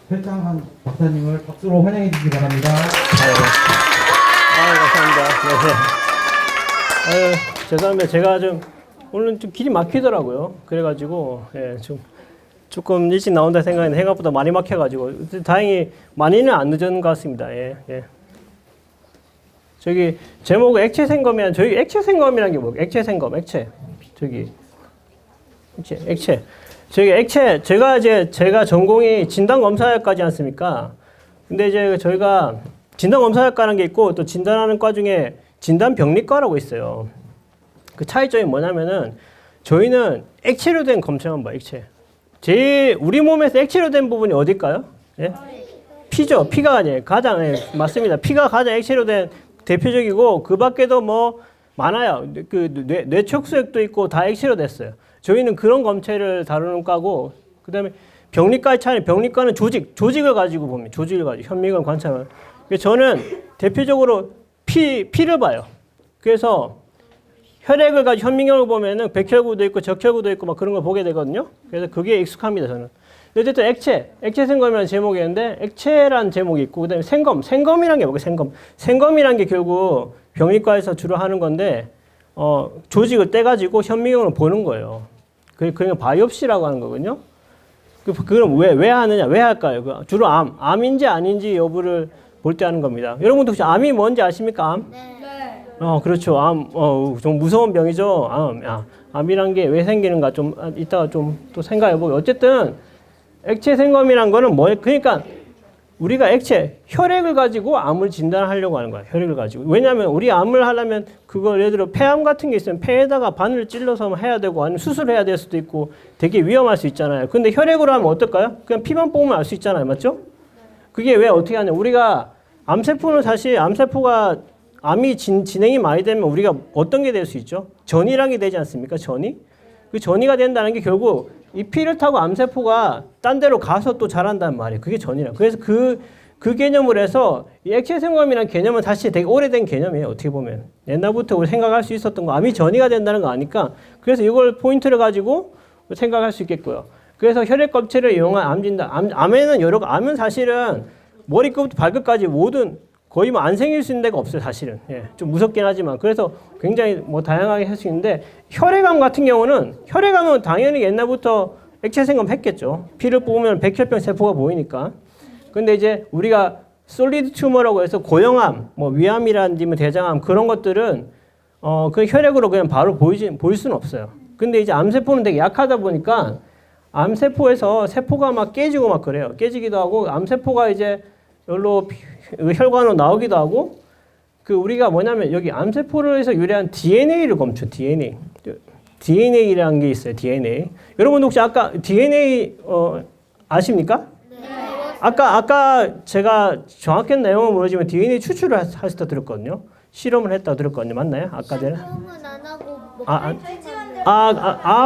설창한 박사님을 박수로 환영해 주시기 바랍니다. 감사합니다. 죄송합니다. 제가 좀 오늘 좀 길이 막히더라고요. 그래가지고 조금 일찍 나온다 생각했는데 생각보다 많이 막혀가지고 다행히 많이는 안 늦은 것 같습니다. 저기 제목은 액체 생검이란 저희 액체 생검이란 게 뭐예요? 액체 생검, 액체 저기 액체 제가 전공이 진단 검사학과지 않습니까? 근데 이제 저희가 진단 검사학과라는 게 있고 또 진단하는 과 중에 진단 병리과라고 있어요. 그 차이점이 뭐냐면은 저희는 액체로 된 검체만 봐요. 액체. 우리 몸에서 액체로 된 부분이 어딜까요? 예? 피죠. 피가 아니에요. 맞습니다. 피가 가장 액체로 된 대표적이고 그 밖에도 뭐 많아요. 그 뇌척수액도 있고 다 액체로 됐어요. 저희는 그런 검체를 다루는 과고 그다음에 병리과의 차이 병리과는 조직을 가지고 봅니다. 조직을 가지고 현미경 관찰을. 저는 대표적으로 피를 봐요. 그래서 혈액을 가지고 현미경을 보면은 백혈구도 있고 적혈구도 있고 막 그런 걸 보게 되거든요. 그래서 그게 익숙합니다, 저는. 어쨌든 액체 생검이라는 제목이었는데 액체라는 제목이 있고 그다음에 생검이란 게 뭐예요? 생검이란 게 결국 병리과에서 주로 하는 건데 조직을 떼가지고 현미경을 보는 거예요. 그러니까 바이옵시라고 하는 거거든요. 그럼 왜 하느냐? 왜 할까요? 주로 암인지 아닌지 여부를 볼 때 하는 겁니다. 여러분도 혹시 암이 뭔지 아십니까? 암? 네. 그렇죠. 암, 좀 무서운 병이죠. 암이란 게 왜 생기는가 좀 이따가 좀 또 생각해보고. 어쨌든 액체 생검이란 거는 그러니까 우리가 혈액을 가지고 암을 진단하려고 하는 거야. 혈액을 가지고. 왜냐하면 우리 암을 하려면 그걸 예를 들어 폐암 같은 게 있으면 폐에다가 바늘을 찔러서 해야 되고 아니면 수술해야 될 수도 있고 되게 위험할 수 있잖아요. 근데 혈액으로 하면 어떨까요? 그냥 피만 뽑으면 알 수 있잖아요. 맞죠? 그게 왜 어떻게 하냐. 우리가 암세포는 사실 암이 진행이 많이 되면 우리가 어떤 게 될 수 있죠? 전이란 게 되지 않습니까? 전이? 그 전이가 된다는 게 결국 이 피를 타고 암세포가 딴 데로 가서 또 자란단 말이에요. 그게 전이라. 그래서 그 개념을 해서 이 액체 생검이라는 개념은 사실 되게 오래된 개념이에요. 어떻게 보면. 옛날부터 우리 생각할 수 있었던 거. 암이 전이가 된다는 거 아니까. 그래서 이걸 포인트를 가지고 생각할 수 있겠고요. 그래서 혈액 검체를 이용한 암 진단. 암에는 암은 사실은 머리끝부터 발끝까지 모든 거의 뭐 안 생길 수 있는 데가 없어요, 사실은. 좀 무섭긴 하지만. 그래서 굉장히 뭐 다양하게 할 수 있는데, 혈액암 같은 경우는, 혈액암은 당연히 옛날부터 액체 생검 했겠죠. 피를 뽑으면 백혈병 세포가 보이니까. 근데 이제 우리가 솔리드 튜머라고 해서 고형암, 뭐 위암이라든지 뭐 대장암 그런 것들은, 그 혈액으로 그냥 바로 보일 수는 없어요. 근데 이제 암세포는 되게 약하다 보니까, 암세포에서 세포가 막 깨지고 막 그래요. 깨지기도 하고, 암세포가 이제 여기로 혈관으로 나오기도 하고 우리가 뭐냐면 여기 암세포에서 유래한 DNA를 검죠. DNA라는 게 있어요. DNA. 여러분 혹시 아까 DNA 아십니까? 네. 아까 제가 정확한 내용은 모르지만 DNA 추출을 하셨다 들었거든요. 실험을 했다 들었거든요. 맞나요? 아까 전에? 실험은 안 하고 뭐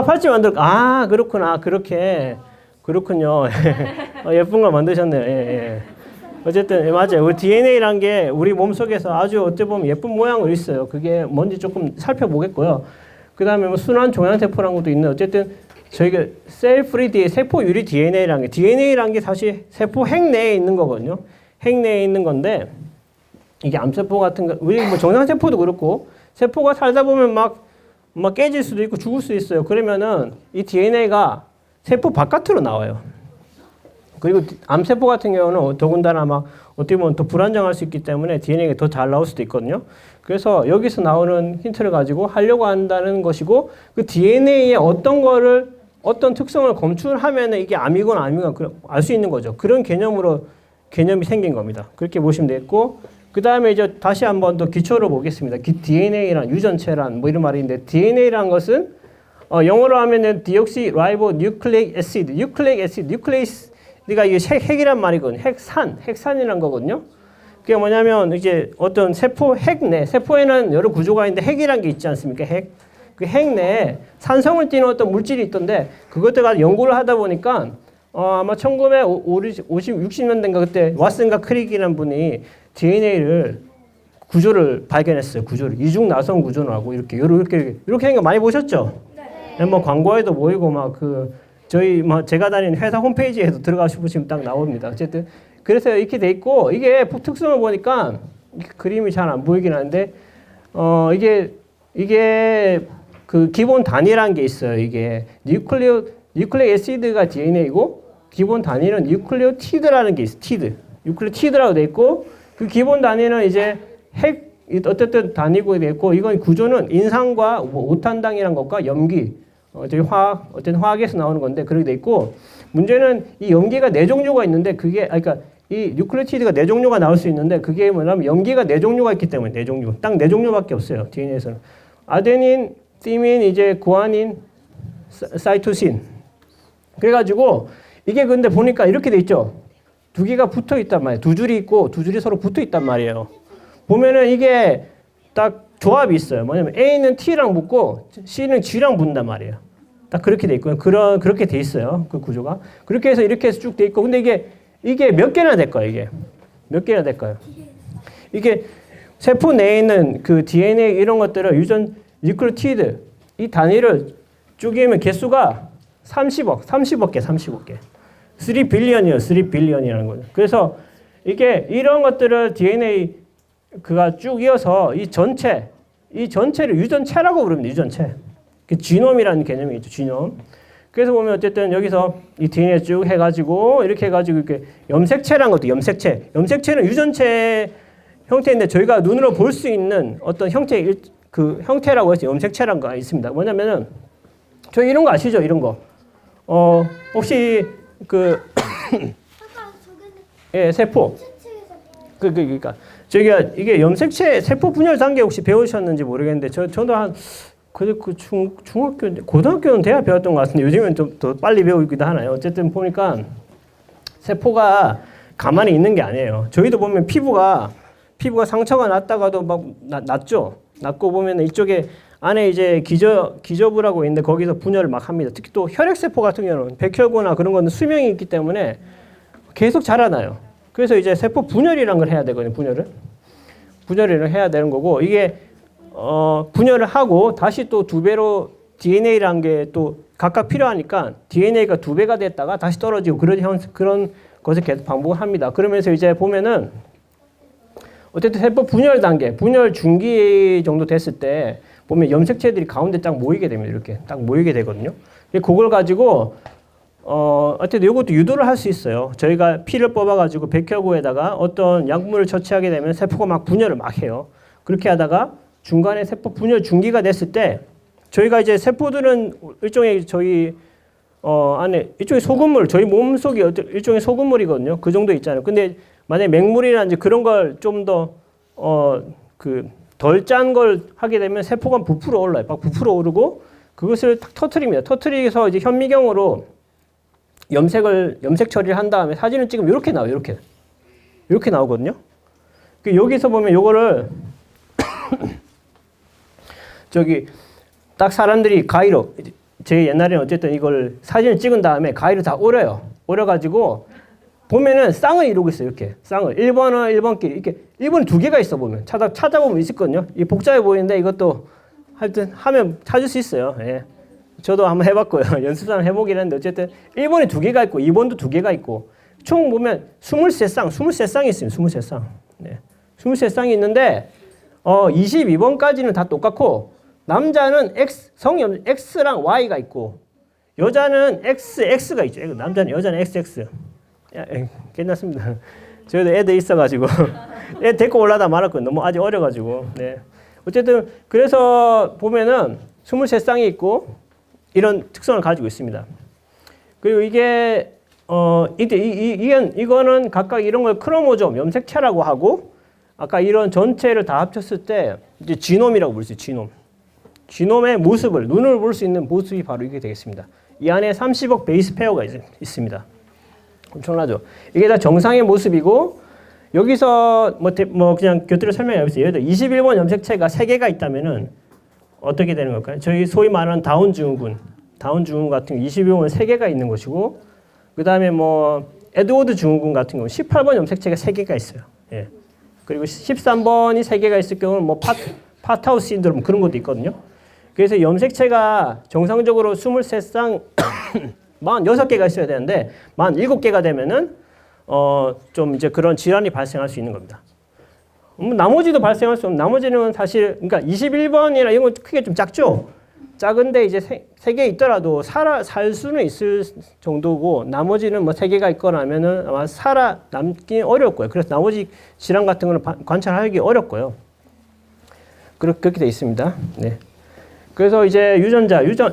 팔찌 만들었. 그렇구나. 그렇군요. 예쁜 걸 만드셨네요. 예. 어쨌든 맞아요. 우리 DNA란 게 우리 몸속에서 아주 어떻게 보면 예쁜 모양으로 있어요. 그게 뭔지 조금 살펴보겠고요. 그 다음에 뭐 순환 종양세포라는 것도 있는데 어쨌든 저희가 셀프리 세포 유리 DNA라는 게 사실 세포 핵 내에 있는 거거든요. 핵 내에 있는 건데 이게 암세포 같은 거 우리 뭐 종양세포도 그렇고 세포가 살다 보면 막 깨질 수도 있고 죽을 수도 있어요. 그러면은 이 DNA가 세포 바깥으로 나와요. 그리고 암세포 같은 경우는 더군다나 막 어떻게 보면 더 불안정할 수 있기 때문에 DNA가 더 잘 나올 수도 있거든요. 그래서 여기서 나오는 힌트를 가지고 하려고 한다는 것이고 그 DNA의 어떤 특성을 검출하면 이게 암이건 아니건 알 수 있는 거죠. 그런 개념이 생긴 겁니다. 그렇게 보시면 되겠고 그 다음에 이제 다시 한번 더 기초로 보겠습니다. DNA란 유전체란 뭐 이런 말인데 DNA란 것은 영어로 하면은 디옥시라이보 뉴클레이크 애시드, 뉴클레이스가 이게 핵이란 말이거든요. 핵산이란 거거든요. 그게 뭐냐면 이제 어떤 세포에는 여러 구조가 있는데 핵이란 게 있지 않습니까? 그 핵 내에 산성을 띠는 어떤 물질이 있던데 그것들 가지고 연구를 하다 보니까 아마 1950, 60년대인가 그때 왓슨과 크릭이라는 분이 DNA를 구조를 발견했어요. 이중 나선 구조라고 이렇게 하는 거 많이 보셨죠? 네. 뭐 광고에도 보이고 막 저희 뭐 제가 다니는 회사 홈페이지에도 들어가서 보시면 딱 나옵니다. 어쨌든 그래서 이렇게 돼 있고 이게 특성을 보니까 그림이 잘 안 보이긴 하는데 이게 그 기본 단위라는 게 있어요. 이게 뉴클레ik 애시드가 DNA이고 기본 단위는 뉴클레오티드라는 게 있어요. 뉴클레오티드라고 돼 있고 그 기본 단위는 이제 핵 어쨌든 단위고 돼 있고 이건 구조는 인산과 뭐 오탄당이라는 것과 염기 저희 어쨌든 화학에서 나오는 건데 그렇게 돼 있고 문제는 이 염기가 네 종류가 있는데 그게 그러니까 이 뉴클레오티드가 네 종류가 나올 수 있는데 그게 뭐냐면 염기가 네 종류가 있기 때문에 네 종류 딱 네 종류밖에 없어요. DNA에서는 아데닌, 티민, 이제 구아닌, 사이토신. 그래가지고 이게 근데 보니까 이렇게 돼 있죠. 두 개가 붙어 있단 말이에요. 두 줄이 있고 두 줄이 서로 붙어 있단 말이에요. 보면은 이게 딱 조합이 있어요. 뭐냐면 A는 T랑 붙고 C는 G랑 붙는단 말이에요. 딱 그렇게 돼 있고요. 그렇게 돼 있어요. 그 구조가. 그렇게 해서 이렇게 해서 쭉 돼 있고 근데 이게 몇 개나 될까요? 이게 몇 개나 될까요? 이게 세포 내에 있는 그 DNA 이런 것들을 유전 뉴클레오티드 이 단위를 쪼개면 개수가 30억 개. 3 빌리언이에요. 3 빌리언이라는 거죠. 그래서 이게 이런 것들을 DNA 그가 쭉 이어서 이 전체를 유전체라고 부릅니다. 유전체. 그 지놈이라는 개념이 있죠. 지놈. 그래서 보면 어쨌든 여기서 이 DNA 쭉 해가지고 이렇게 해가지고 이렇게 염색체라는 것도 염색체. 염색체는 유전체 형태인데 저희가 눈으로 볼 수 있는 어떤 그 형태라고 해서 염색체라는 거 있습니다. 뭐냐면은 저희 이런 거 아시죠? 이런 거. 혹시 그 예, 세포. 그러니까 저기가 이게 염색체 세포 분열 단계 혹시 배우셨는지 모르겠는데 저도 한 그 중학교 고등학교는 돼야 배웠던 것 같은데 요즘은 좀 더 빨리 배우기도 하나요. 어쨌든 보니까 세포가 가만히 있는 게 아니에요. 저희도 보면 피부가 상처가 났다가도 막 났죠. 났고 보면 이쪽에 안에 이제 기저부라고 있는데 거기서 분열을 막 합니다. 특히 또 혈액세포 같은 경우는 백혈구나 그런 거는 수명이 있기 때문에 계속 자라나요. 그래서 이제 세포 분열이라는 걸 해야 되거든요. 분열을 해야 되는 거고 이게 분열을 하고 다시 또 두 배로 DNA라는 게 또 각각 필요하니까 DNA가 두 배가 됐다가 다시 떨어지고 그런 것을 계속 반복을 합니다. 그러면서 이제 보면은 어쨌든 세포 분열 단계, 분열 중기 정도 됐을 때 보면 염색체들이 가운데 딱 모이게 됩니다. 이렇게 딱 모이게 되거든요. 그걸 가지고 어쨌든 이것도 유도를 할 수 있어요. 저희가 피를 뽑아가지고 백혈구에다가 어떤 약물을 처치하게 되면 세포가 막 분열을 막 해요. 그렇게 하다가 중간에 세포 분열 중기가 됐을 때 저희가 이제 세포들은 일종의 저희 안에 일종의 소금물, 저희 몸속이 일종의 소금물이거든요. 그 정도 있잖아요. 근데 만약에 맹물이라든지 그런 걸 좀 더 덜 짠 걸 하게 되면 세포가 부풀어 올라요. 막 부풀어 오르고 그것을 탁 터트립니다. 터트리면서 이제 현미경으로 염색 처리를 한 다음에 사진을 찍으면 이렇게 나와요. 이렇게 나오거든요. 여기서 보면 요거를 저기 딱 사람들이 가위로 제 옛날에는 어쨌든 이걸 사진을 찍은 다음에 가위로 다 오려요. 오려가지고 보면은 쌍을 이루고 있어요. 이렇게 쌍을 1번은 1번끼리 이렇게 1번이 두 개가 있어 보면 찾아보면 있거든요. 이 복잡해 보이는데 이것도 하여튼 하면 찾을 수 있어요. 예. 저도 한번 해봤고요. 연습상 해보긴 했는데 어쨌든 1번이 두 개가 있고 2번도 두 개가 있고 총 보면 23쌍이 있습니다. 23쌍. 네. 23쌍이 있는데 22번까지는 다 똑같고 남자는 성형 X랑 Y가 있고 여자는 XX가 있죠. 여자는 XX. 괜찮습니다. 저희도 애들 있어가지고 애 데리고 올라다 말았거든요. 너무 아직 어려가지고. 네. 어쨌든 그래서 보면은 23쌍이 있고 이런 특성을 가지고 있습니다. 그리고 이게 이거는 각각 이런 걸 크로모좀, 염색체라고 하고 아까 이런 전체를 다 합쳤을 때 이제 지놈이라고 부르죠. 지놈의 모습을 눈으로 볼 수 있는 모습이 바로 이게 되겠습니다. 이 안에 30억 베이스 페어가 있습니다. 엄청나죠? 이게 다 정상의 모습이고 여기서 뭐 그냥 곁들여 설명해 보세요. 예를 들어 21번 염색체가 3개가 있다면은 어떻게 되는 걸까요? 저희 소위 말하는 다운 증후군 같은 22번은 3개가 있는 것이고 그다음에 뭐 에드워드 증후군 같은 경우 18번 염색체가 3개가 있어요. 예. 그리고 13번이 3개가 있을 경우는 뭐 파타우스 신드롬 그런 것도 있거든요. 그래서 염색체가 정상적으로 23쌍 46개가 있어야 되는데 47개가 되면은 좀 이제 그런 질환이 발생할 수 있는 겁니다. 나머지도 발생할 수 없는, 나머지는 사실, 그러니까 21번이나 이런 건 크게 좀 작죠? 작은데 이제 3개 있더라도 살 수는 있을 정도고, 나머지는 뭐 3개가 있거나 하면은 아마 살아남기 어려울 거예요. 그래서 나머지 질환 같은 거는 관찰하기 어렵고요. 그렇게 돼 있습니다. 네. 그래서 이제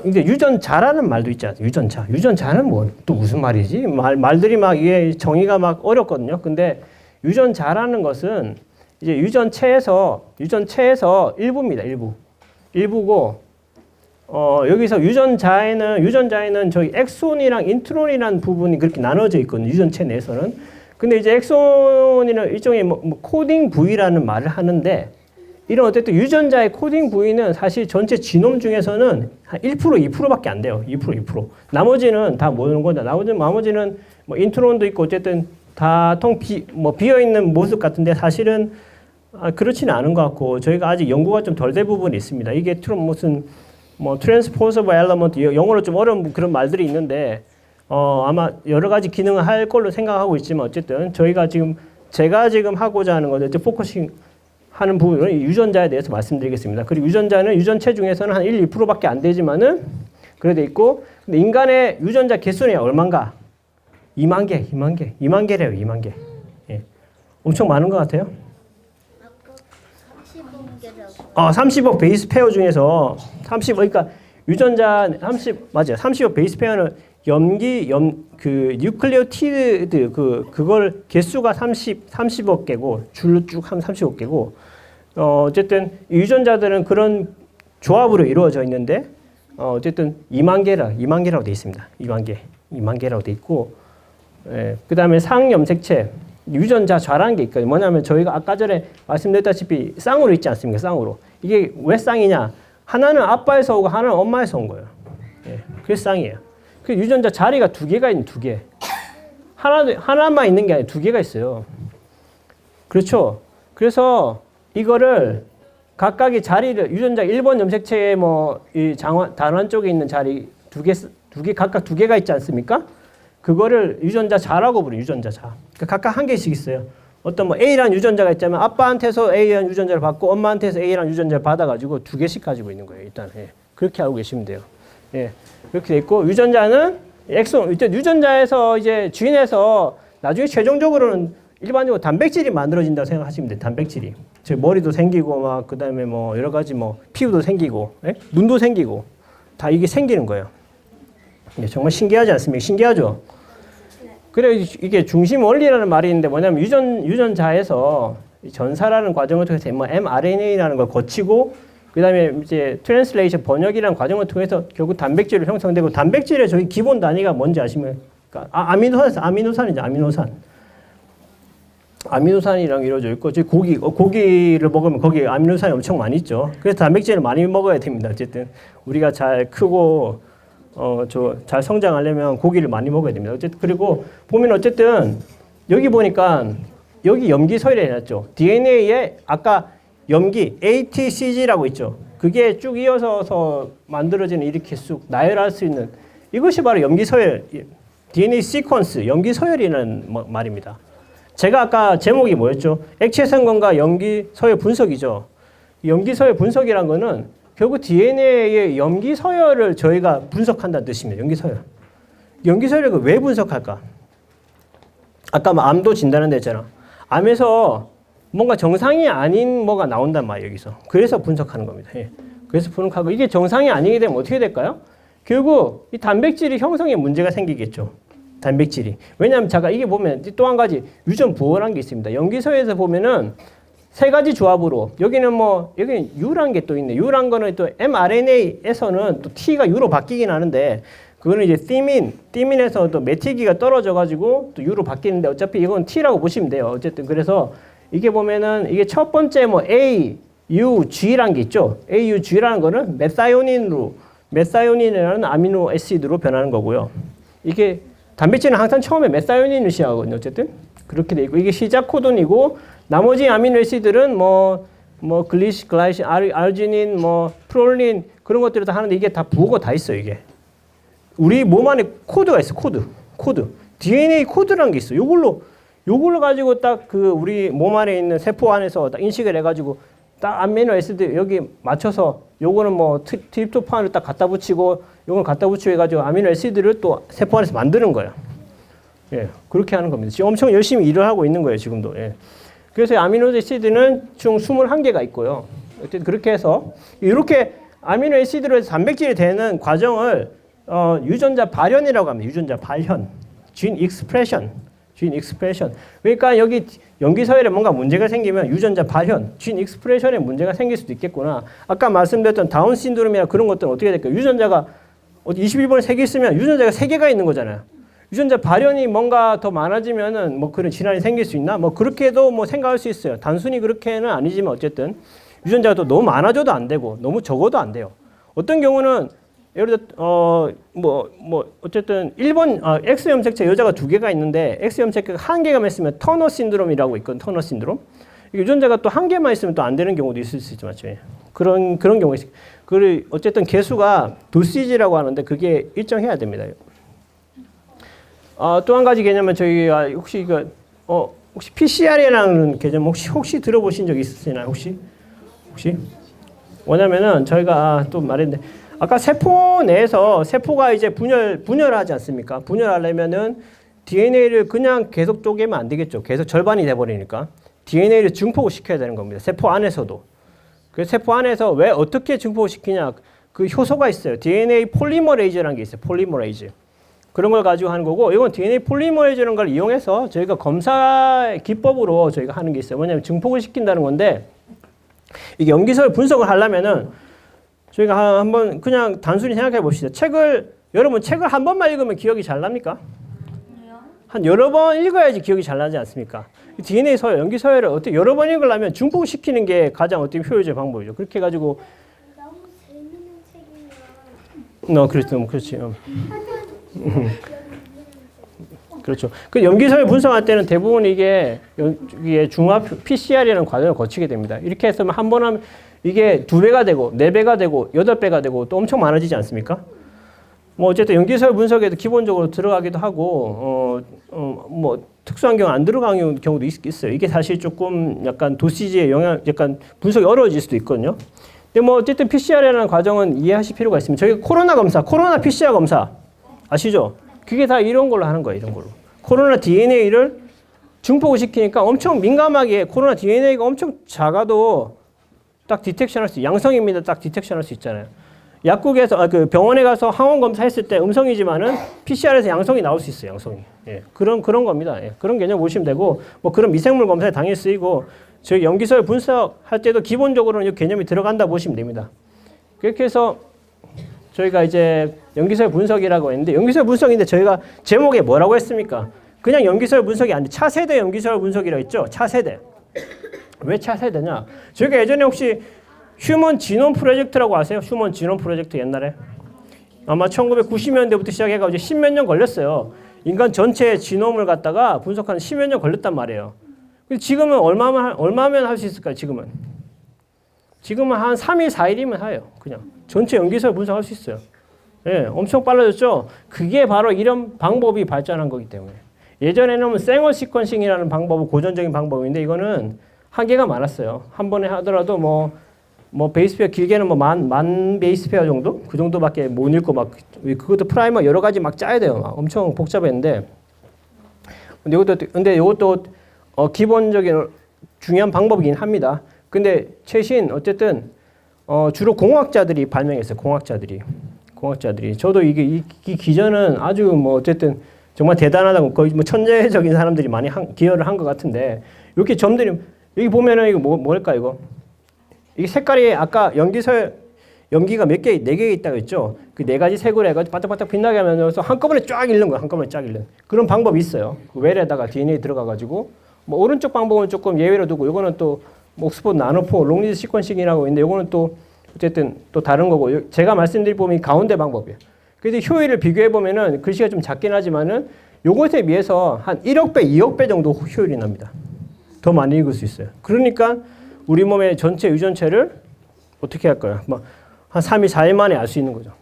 이제 유전자라는 말도 있지 않아요? 유전자는 뭐 또 무슨 말이지? 말들이 막 이게 정의가 막 어렵거든요. 근데 유전자라는 것은 이제 유전체에서 일부입니다. 일부고, 여기서 유전자에는 저희 엑손이랑 인트론이라는 부분이 그렇게 나눠져 있거든요. 유전체 내에서는. 근데 이제 엑손이는 일종의 뭐 코딩 부위라는 말을 하는데, 이런 어쨌든 유전자의 코딩 부위는 사실 전체 지놈 중에서는 한 1%, 2%밖에 안 돼요. 2%. 나머지는 다 모르는 거다. 나머지는 뭐 인트론도 있고 어쨌든 다 비어 있는 모습 같은데 사실은 그렇지는 않은 것 같고, 저희가 아직 연구가 좀 덜 된 부분이 있습니다. 이게 무슨 뭐 트랜스포서블 엘리먼트, 영어로 좀 어려운 그런 말들이 있는데 아마 여러 가지 기능을 할 걸로 생각하고 있지만, 어쨌든 제가 지금 하고자 하는 것은 포커싱 하는 부분은 유전자에 대해서 말씀드리겠습니다. 그리고 유전자는 유전체 중에서는 한 1, 2%밖에 안 되지만은 그래 돼 있고, 근데 인간의 유전자 개수는 얼마인가? 2만 개래요. 2만 개. 예. 엄청 많은 것 같아요. 30억 베이스 페어 중에서 30억, 그러니까 유전자 30억 베이스 페어는 뉴클레오티드 그걸 개수가 30억 개고, 줄로 쭉 하면 30억 개고, 어쨌든 유전자들은 그런 조합으로 이루어져 있는데, 어쨌든 2만 개라고 돼 있습니다. 2만 개라고 돼 있고, 예, 그 다음에 상염색체, 유전자 좌라는 게 있거든요. 뭐냐면 저희가 아까 전에 말씀드렸다시피 쌍으로 있지 않습니까? 쌍으로. 이게 왜 쌍이냐? 하나는 아빠에서 오고 하나는 엄마에서 온 거예요. 예, 그래서 쌍이에요. 그 유전자 자리가 2개가 있는 2개. 하나만 있는 게 아니라 2개가 있어요. 그렇죠? 그래서 이거를 각각의 자리를, 유전자 1번 염색체의 이 단원 쪽에 있는 자리 2개, 각각 2개가 있지 않습니까? 그거를 유전자 자라고 부르요. 유전자 자. 그러니까 각각 한 개씩 있어요. 어떤 A라는 유전자가 있자면 아빠한테서 A라는 유전자를 받고 엄마한테서 A라는 유전자를 받아가지고 2개씩 가지고 있는 거예요. 일단 그렇게 알고 계시면 돼요. 예, 그렇게 돼 있고, 유전자는 엑손, 유전자에서 이제 주인에서 나중에 최종적으로는 일반적으로 단백질이 만들어진다고 생각하시면 돼요. 단백질이. 즉 머리도 생기고 그다음에 여러 가지 피부도 생기고, 예? 눈도 생기고 다 이게 생기는 거예요. 예, 정말 신기하지 않습니까? 신기하죠? 그래, 이게 중심 원리라는 말이 있는데 뭐냐면 유전자에서 전사라는 과정을 통해서 mRNA라는 걸 거치고, 그 다음에 이제 트랜슬레이션 번역이라는 과정을 통해서 결국 단백질로 형성되고, 단백질의 저희 기본 단위가 뭔지 아시면, 아미노산이죠. 아미노산이랑 이루어져 있고, 저희 고기를 먹으면 거기에 아미노산이 엄청 많이 있죠. 그래서 단백질을 많이 먹어야 됩니다. 어쨌든 우리가 잘 크고 잘 성장하려면 고기를 많이 먹어야 됩니다. 어쨌든 그리고 보면 어쨌든 여기 보니까 여기 염기서열이 해놨죠. DNA에 아까 염기 ATCG라고 있죠. 그게 쭉 이어서 만들어지는, 이렇게 쑥 나열할 수 있는, 이것이 바로 염기서열, DNA 시퀀스, 염기서열이라는 말입니다. 제가 아까 제목이 뭐였죠? 액체생검과 염기서열 분석이죠. 염기서열 분석이란 거는 결국 DNA의 염기서열을 저희가 분석한다는 뜻입니다. 염기서열을 왜 분석할까? 아까 암도 진단한다 했잖아. 암에서 뭔가 정상이 아닌 뭐가 나온단 말이에요, 여기서. 그래서 분석하는 겁니다. 예. 그래서 분석하고, 이게 정상이 아니게 되면 어떻게 될까요? 결국 이 단백질이 형성에 문제가 생기겠죠. 단백질이. 왜냐하면 제가 이게 보면 또 한 가지 유전 부호라는 게 있습니다. 염기서열에서 보면은 3가지 조합으로, 여기는 여기는 U라는 게 또 있네. U라는 거는 또 mRNA에서는 또 T가 U로 바뀌긴 하는데, 그거는 이제 티민에서 또 메티기가 떨어져가지고 또 U로 바뀌는데, 어차피 이건 T라고 보시면 돼요. 어쨌든 그래서 이게 보면은 이게 첫 번째 A, U, G라는 게 있죠. A, U, G라는 거는 메사요닌이라는 아미노 애시드로 변하는 거고요. 이게 단백질은 항상 처음에 메사요닌을 시작하거든요. 어쨌든 그렇게 돼 있고, 이게 시작 코돈이고, 나머지 아미노 애시드들은 글라이신, 아르지닌, 프롤린 그런 것들을 다 하는데, 이게 다 부호가 다 있어요. 이게 우리 몸 안에 코드가 있어. 코드. DNA 코드라는 게 있어. 요걸로 가지고 딱 그 우리 몸 안에 있는 세포 안에서 딱 인식을 해가지고 딱 아미노 애시드 여기 맞춰서 요거는 뭐 트립토판을 딱 갖다 붙이고 요걸 갖다 붙이고 해가지고 아미노 애시드를 또 세포 안에서 만드는 거야. 예, 그렇게 하는 겁니다. 지금 엄청 열심히 일을 하고 있는 거예요, 지금도. 예. 그래서 아미노 애시드는 총 21개가 있고요. 어쨌든 그렇게 해서 이렇게 아미노 애시드로 해서 단백질이 되는 과정을 유전자 발현이라고 합니다. 유전자 발현. 진 익스프레션. 그러니까 여기 염기서열에 뭔가 문제가 생기면 유전자 발현, 진 익스프레션에 문제가 생길 수도 있겠구나. 아까 말씀드렸던 다운 신드롬이나 그런 것들은 어떻게 될까요? 유전자가 21번에 3개 있으면 유전자가 3개가 있는 거잖아요. 유전자 발현이 뭔가 더 많아지면은 뭐 그런 질환이 생길 수 있나? 뭐 그렇게도 뭐 생각할 수 있어요. 단순히 그렇게는 아니지만 어쨌든 유전자가 또 너무 많아져도 안 되고 너무 적어도 안 돼요. 어떤 경우는 예를 들어 어쨌든 1번 X 염색체 여자가 2개가 있는데 X 염색체가 1개가 있으면 터너 신드롬이라고 있거든. 터너 신드롬. 유전자가 또 1개만 있으면 또 안 되는 경우도 있을 수 있죠, 맞죠? 그런 경우가 있어요. 그 어쨌든 개수가 도시지라고 하는데 그게 일정해야 됩니다. 또 한 가지 개념은 저희가 혹시 혹시 PCR이라는 개념 혹시 들어보신 적 있으시나요? 혹시? 뭐냐면은 저희가 또 말했는데 아까 세포 내에서 세포가 이제 분열하지 않습니까? 분열하려면은 DNA를 그냥 계속 쪼개면 안 되겠죠. 계속 절반이 돼버리니까 DNA를 증폭을 시켜야 되는 겁니다. 세포 안에서도. 그 세포 안에서 왜 어떻게 증폭을 시키냐? 그 효소가 있어요. DNA 폴리머레이즈라는 게 있어요. 폴리머레이즈. 그런 걸 가지고 하는 거고, 이건 DNA 폴리머레이즈라는 걸 이용해서 저희가 검사 기법으로 저희가 하는 게 있어요. 뭐냐면 증폭을 시킨다는 건데, 이게 염기서열 분석을 하려면은 저희가 한번 그냥 단순히 생각해 봅시다. 여러분 책을 한 번만 읽으면 기억이 잘 납니까? 한 여러 번 읽어야지 기억이 잘 나지 않습니까? DNA 서열, 염기서열을 어떻게 여러 번 읽으려면 증폭시키는 게 가장 어떻게 효율적인 방법이죠. 그렇게 해가지고 너무 재밌는 책이면 그렇지. 그렇죠. 그 염기서열 분석할 때는 대부분 이게 중합 PCR이라는 과정을 거치게 됩니다. 이렇게 해서 한 번 하면 이게 2배가 되고 4배가 되고 8배가 되고 또 엄청 많아지지 않습니까? 뭐 어쨌든 염기서열 분석에도 기본적으로 들어가기도 하고 뭐 특수한 경우 안 들어가는 경우도 있어요. 이게 사실 조금 약간 도시지의 영향, 약간 분석이 어려워질 수도 있거든요. 근데 뭐 어쨌든 PCR이라는 과정은 이해하실 필요가 있습니다. 저희가 코로나 PCR 검사 아시죠? 그게 다 이런 걸로 하는 거예요. 이런 걸로. 코로나 DNA를 증폭을 시키니까 엄청 민감하게 코로나 DNA가 엄청 작아도 딱 디텍션 할 수, 양성입니다. 딱 디텍션 할 수 있잖아요. 약국에서, 그 병원에 가서 항원 검사했을 때 음성이지만은 PCR에서 양성이 나올 수 있어요. 양성이. 예. 그런 겁니다. 예. 그런 개념 보시면 되고, 뭐 그런 미생물 검사에 당연히 쓰이고, 저희 염기서열 분석할 때도 기본적으로는 이 개념이 들어간다 보시면 됩니다. 그렇게 해서 저희가 이제 염기서열 분석이라고 했는데, 염기서열 분석인데 저희가 제목에 뭐라고 했습니까? 그냥 염기서열 분석이 아닌데 차세대 염기서열 분석이라고 했죠? 차세대. 왜 차세대냐? 저희가 예전에 혹시 휴먼 지놈 프로젝트라고 아세요? 휴먼 지놈 프로젝트 옛날에? 아마 1990년대부터 시작해가지고 10몇 년 걸렸어요. 인간 전체 지놈을 갖다가 분석하는 10몇 년 걸렸단 말이에요. 지금은 얼마면 할 수 있을까요? 지금은 한 3일, 4일이면 해요. 그냥 전체 염기서열 분석할 수 있어요. 예, 엄청 빨라졌죠? 그게 바로 이런 방법이 발전한 거기 때문에. 예전에는 생얼 시퀀싱이라는 방법은 고전적인 방법인데 이거는 한계가 많았어요. 한 번에 하더라도 뭐 베이스페어 길게는 만 베이스페어 정도? 그 정도밖에 못 읽고 그것도 프라이머 여러 가지 막 짜야 돼요. 막 엄청 복잡했는데. 근데 이것도 기본적인 중요한 방법이긴 합니다. 근데 최신 어쨌든 주로 공학자들이 발명했어요. 공학자들이. 저도 이 기전은 아주 뭐 어쨌든 정말 대단하다고 거의 뭐 천재적인 사람들이 많이 기여를 한 것 같은데 이렇게 점들이 여기 보면은 이거 뭘까 이거? 이게 색깔이 아까 염기가 몇 개, 4개 있다고 했죠? 그 4가지 색으로 해가지고 바짝바짝 빛나게 하면서 한꺼번에 쫙 읽는 거예요. 한꺼번에 쫙 읽는. 그런 방법이 있어요. 그 웰에다가 DNA 들어가가지고. 뭐 오른쪽 방법은 조금 예외로 두고 요거는 또 옥스포드 나노포 롱리드 시퀀싱이라고 있는데 요거는 또 어쨌든 또 다른 거고 제가 말씀드릴 부분이 가운데 방법이에요. 그래서 효율을 비교해 보면은 글씨가 좀 작긴 하지만은 요것에 비해서 한 1억 배, 2억 배 정도 효율이 납니다. 더 많이 읽을 수 있어요. 그러니까 우리 몸의 전체 유전체를 어떻게 할 거야? 한 3일, 4일 만에 알 수 있는 거죠.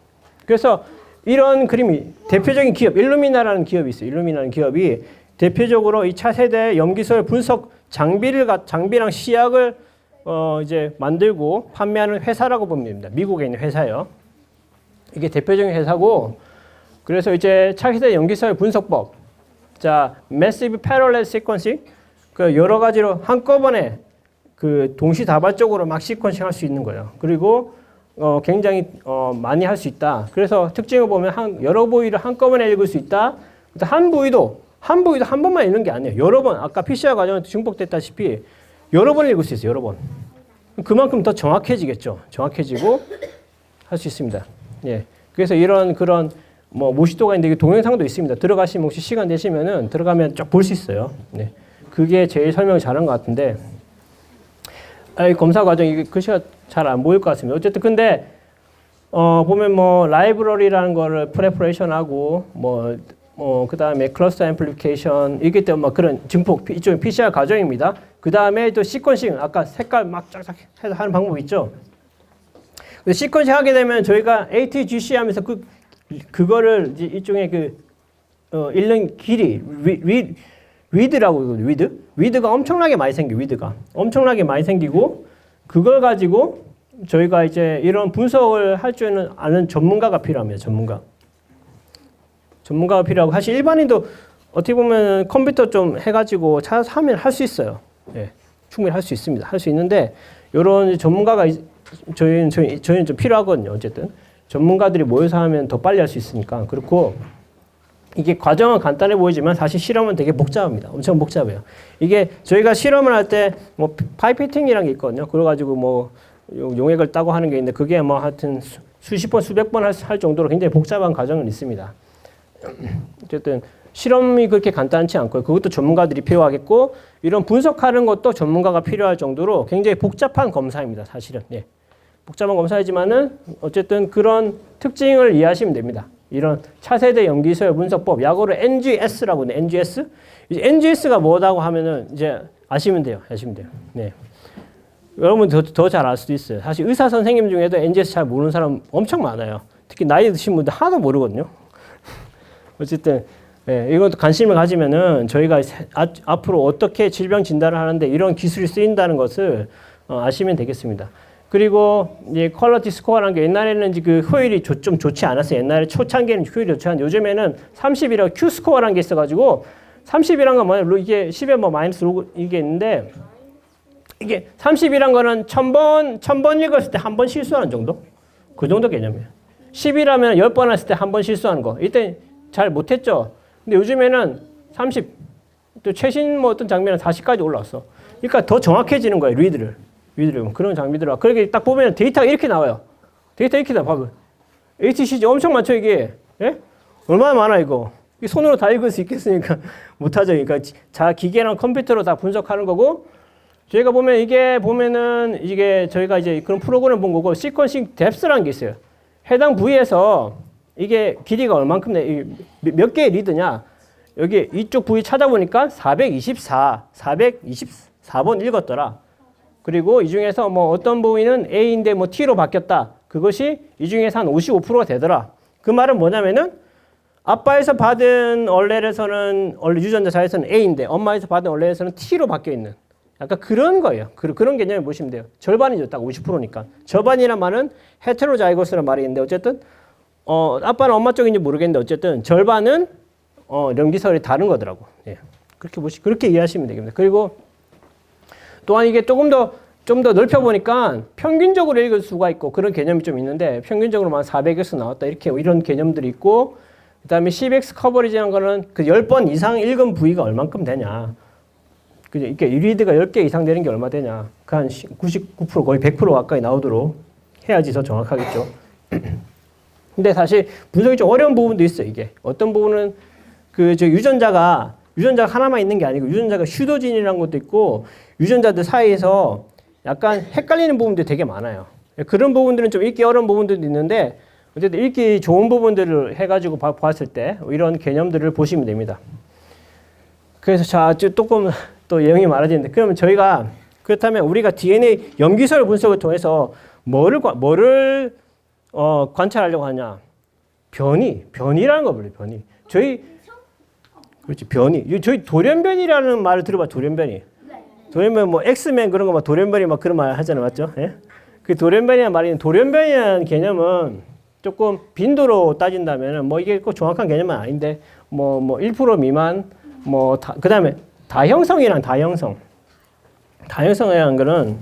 그래서 이런 그림이 대표적인 기업 일루미나라는 기업이 있어요. 일루미나라는 기업이 대표적으로 이 차세대 염기술 분석 장비랑 시약을 이제 만들고 판매하는 회사라고 보면 됩니다. 미국에 있는 회사예요. 이게 대표적인 회사고 그래서 이제 차세대 염기술 분석법 자 Massive Parallel Sequencing 그 여러 가지로 한꺼번에 그 동시다발적으로 막 시퀀싱 할 수 있는 거예요. 그리고 굉장히 많이 할 수 있다. 그래서 특징을 보면 여러 부위를 한꺼번에 읽을 수 있다. 한 부위도 한 번만 읽는 게 아니에요. 여러 번 아까 PCR 과정에 증폭됐다시피 여러 번 읽을 수 있어요. 여러 번. 그만큼 더 정확해지겠죠. 정확해지고 할 수 있습니다. 예. 그래서 그런 뭐 모시도가 있는데 동영상도 있습니다. 들어가시면 혹시 시간 되시면은 들어가면 쫙 볼 수 있어요. 네. 그게 제일 설명 잘한 것 같은데. 검사 과정 이게 글씨가 잘 안 보일 것 같습니다. 어쨌든 근데 보면 뭐 라이브러리라는 거를 프레퍼레이션하고 그다음에 클러스터 앰플리피케이션 이기 때문에 뭐 그런 증폭 이쪽은 PCR 과정입니다. 그다음에 또 시퀀싱 아까 색깔 막 쫙쫙 해서 하는 방법 있죠. 시퀀싱 하게 되면 저희가 ATGC 하면서 그거를 이제 일종의 읽는 길이 위드라고 위드가 엄청나게 많이 위드가 엄청나게 많이 생기고 그걸 가지고 저희가 이제 이런 분석을 할 줄 아는 전문가가 필요합니다. 전문가가 필요하고 사실 일반인도 어떻게 보면 컴퓨터 좀 해가지고 찾아서 하면 할 수 있어요. 예, 충분히 할 수 있습니다. 할 수 있는데 이런 전문가가 저희는 좀 필요하거든요. 어쨌든 전문가들이 모여서 하면 더 빨리 할 수 있으니까 그렇고. 이게 과정은 간단해 보이지만 사실 실험은 되게 복잡합니다. 엄청 복잡해요. 이게 저희가 실험을 할 때 뭐 파이피팅이라는 게 있거든요. 그래가지고 뭐 용액을 따고 하는 게 있는데 그게 뭐 하여튼 수십 번, 수백 번 할 정도로 굉장히 복잡한 과정은 있습니다. 어쨌든 실험이 그렇게 간단치 않고요. 그것도 전문가들이 필요하겠고 이런 분석하는 것도 전문가가 필요할 정도로 굉장히 복잡한 검사입니다. 사실은. 예. 복잡한 검사이지만은 어쨌든 그런 특징을 이해하시면 됩니다. 이런 차세대 염기술 분석법, 약어로 NGS라고 하는데 NGS? 이제 NGS가 뭐라고 하면은 이제 아시면 돼요. 네. 여러분 더 잘 알 수도 있어요. 사실 의사 선생님 중에도 NGS 잘 모르는 사람 엄청 많아요. 특히 나이 드신 분들 하나도 모르거든요. 어쨌든 네, 이것도 관심을 가지면은 저희가 앞으로 어떻게 질병 진단을 하는데 이런 기술이 쓰인다는 것을 아시면 되겠습니다. 그리고 이제 퀄리티 스코어라는 게 옛날에는 그 효율이 좀 좋지 않았어요. 옛날에 초창기에는 효율이 좋지 않았는데 요즘에는 30이라고 Q 스코어라는 게 있어가지고 30이란 건 뭐냐? 이게 10에 뭐 마이너스 이게 있는데 이게 30이란 거는 1000번 읽었을 때 한 번 실수하는 정도? 그 정도 개념이에요. 10이라면 10번 했을 때 한 번 실수하는 거. 이때 잘 못했죠. 근데 요즘에는 30, 또 최신 뭐 어떤 장면은 40까지 올라왔어. 그러니까 더 정확해지는 거예요. 리드를 그런 장비들아. 그렇게 딱 보면 데이터가 이렇게 나와요. 봐봐. HCG 엄청 많죠 이게. 예? 얼마나 많아 이거. 손으로 다 읽을 수 있겠으니까 못하죠. 그러니까 기계랑 컴퓨터로 다 분석하는 거고. 저희가 보면은 이게 저희가 이제 그런 프로그램을 본 거고 시퀀싱 뎁스라는 게 있어요. 해당 부위에서 이게 길이가 얼만큼 몇 개의 리드냐. 여기 이쪽 부위 찾아보니까 424번 읽었더라. 그리고 이 중에서 뭐 어떤 부위는 A인데 뭐 T로 바뀌었다. 그것이 이 중에서 한 55%가 되더라. 그 말은 뭐냐면은 아빠에서 받은 얼렐에서는 유전자에서는 A인데 엄마에서 받은 얼렐에서는 T로 바뀌어 있는 약간 그런 거예요. 그런 개념을 보시면 돼요. 절반이죠. 딱 50%니까. 절반이란 말은 헤테로자이거스라는 말이 있는데 어쨌든 아빠는 엄마 쪽인지 모르겠는데 어쨌든 절반은 염기설이 다른 거더라고. 예. 그렇게 이해하시면 되겠습니다. 그리고 또한 이게 좀 더 넓혀보니까 평균적으로 읽을 수가 있고 그런 개념이 좀 있는데 평균적으로만 400x 나왔다 이런 개념들이 있고 그 다음에 10x 커버리지라는 거는 그 10번 이상 읽은 부위가 얼만큼 되냐. 이렇게 리드가 10개 이상 되는 게 얼마 되냐. 그 한 99% 거의 100% 가까이 나오도록 해야지 더 정확하겠죠. 근데 사실 분석이 좀 어려운 부분도 있어요. 이게 어떤 부분은 유전자가 하나만 있는 게 아니고 유전자가 슈도진이라는 것도 있고 유전자들 사이에서 약간 헷갈리는 부분들이 되게 많아요. 그런 부분들은 좀 읽기 어려운 부분들도 있는데 어쨌든 읽기 좋은 부분들을 해가지고 봤을 때 이런 개념들을 보시면 됩니다. 그래서 조금 또 내용이 많아지는데 그러면 저희가 그렇다면 우리가 DNA 염기술 분석을 통해서 뭐를 관찰하려고 하냐. 변이라는 거 불러요. 변이. 그렇지, 변이. 저희 돌연변이라는 말을 들어봐. 돌연변이. 돌연변 뭐 엑스맨 그런 거 막 돌연변이 막 그런 말 하잖아요, 맞죠? 예? 그 돌연변이란 말이 돌연변이라는 개념은 조금 빈도로 따진다면은 뭐 이게 꼭 정확한 개념은 아닌데 뭐 1% 미만 그다음에 다형성이란 다형성이라는 거는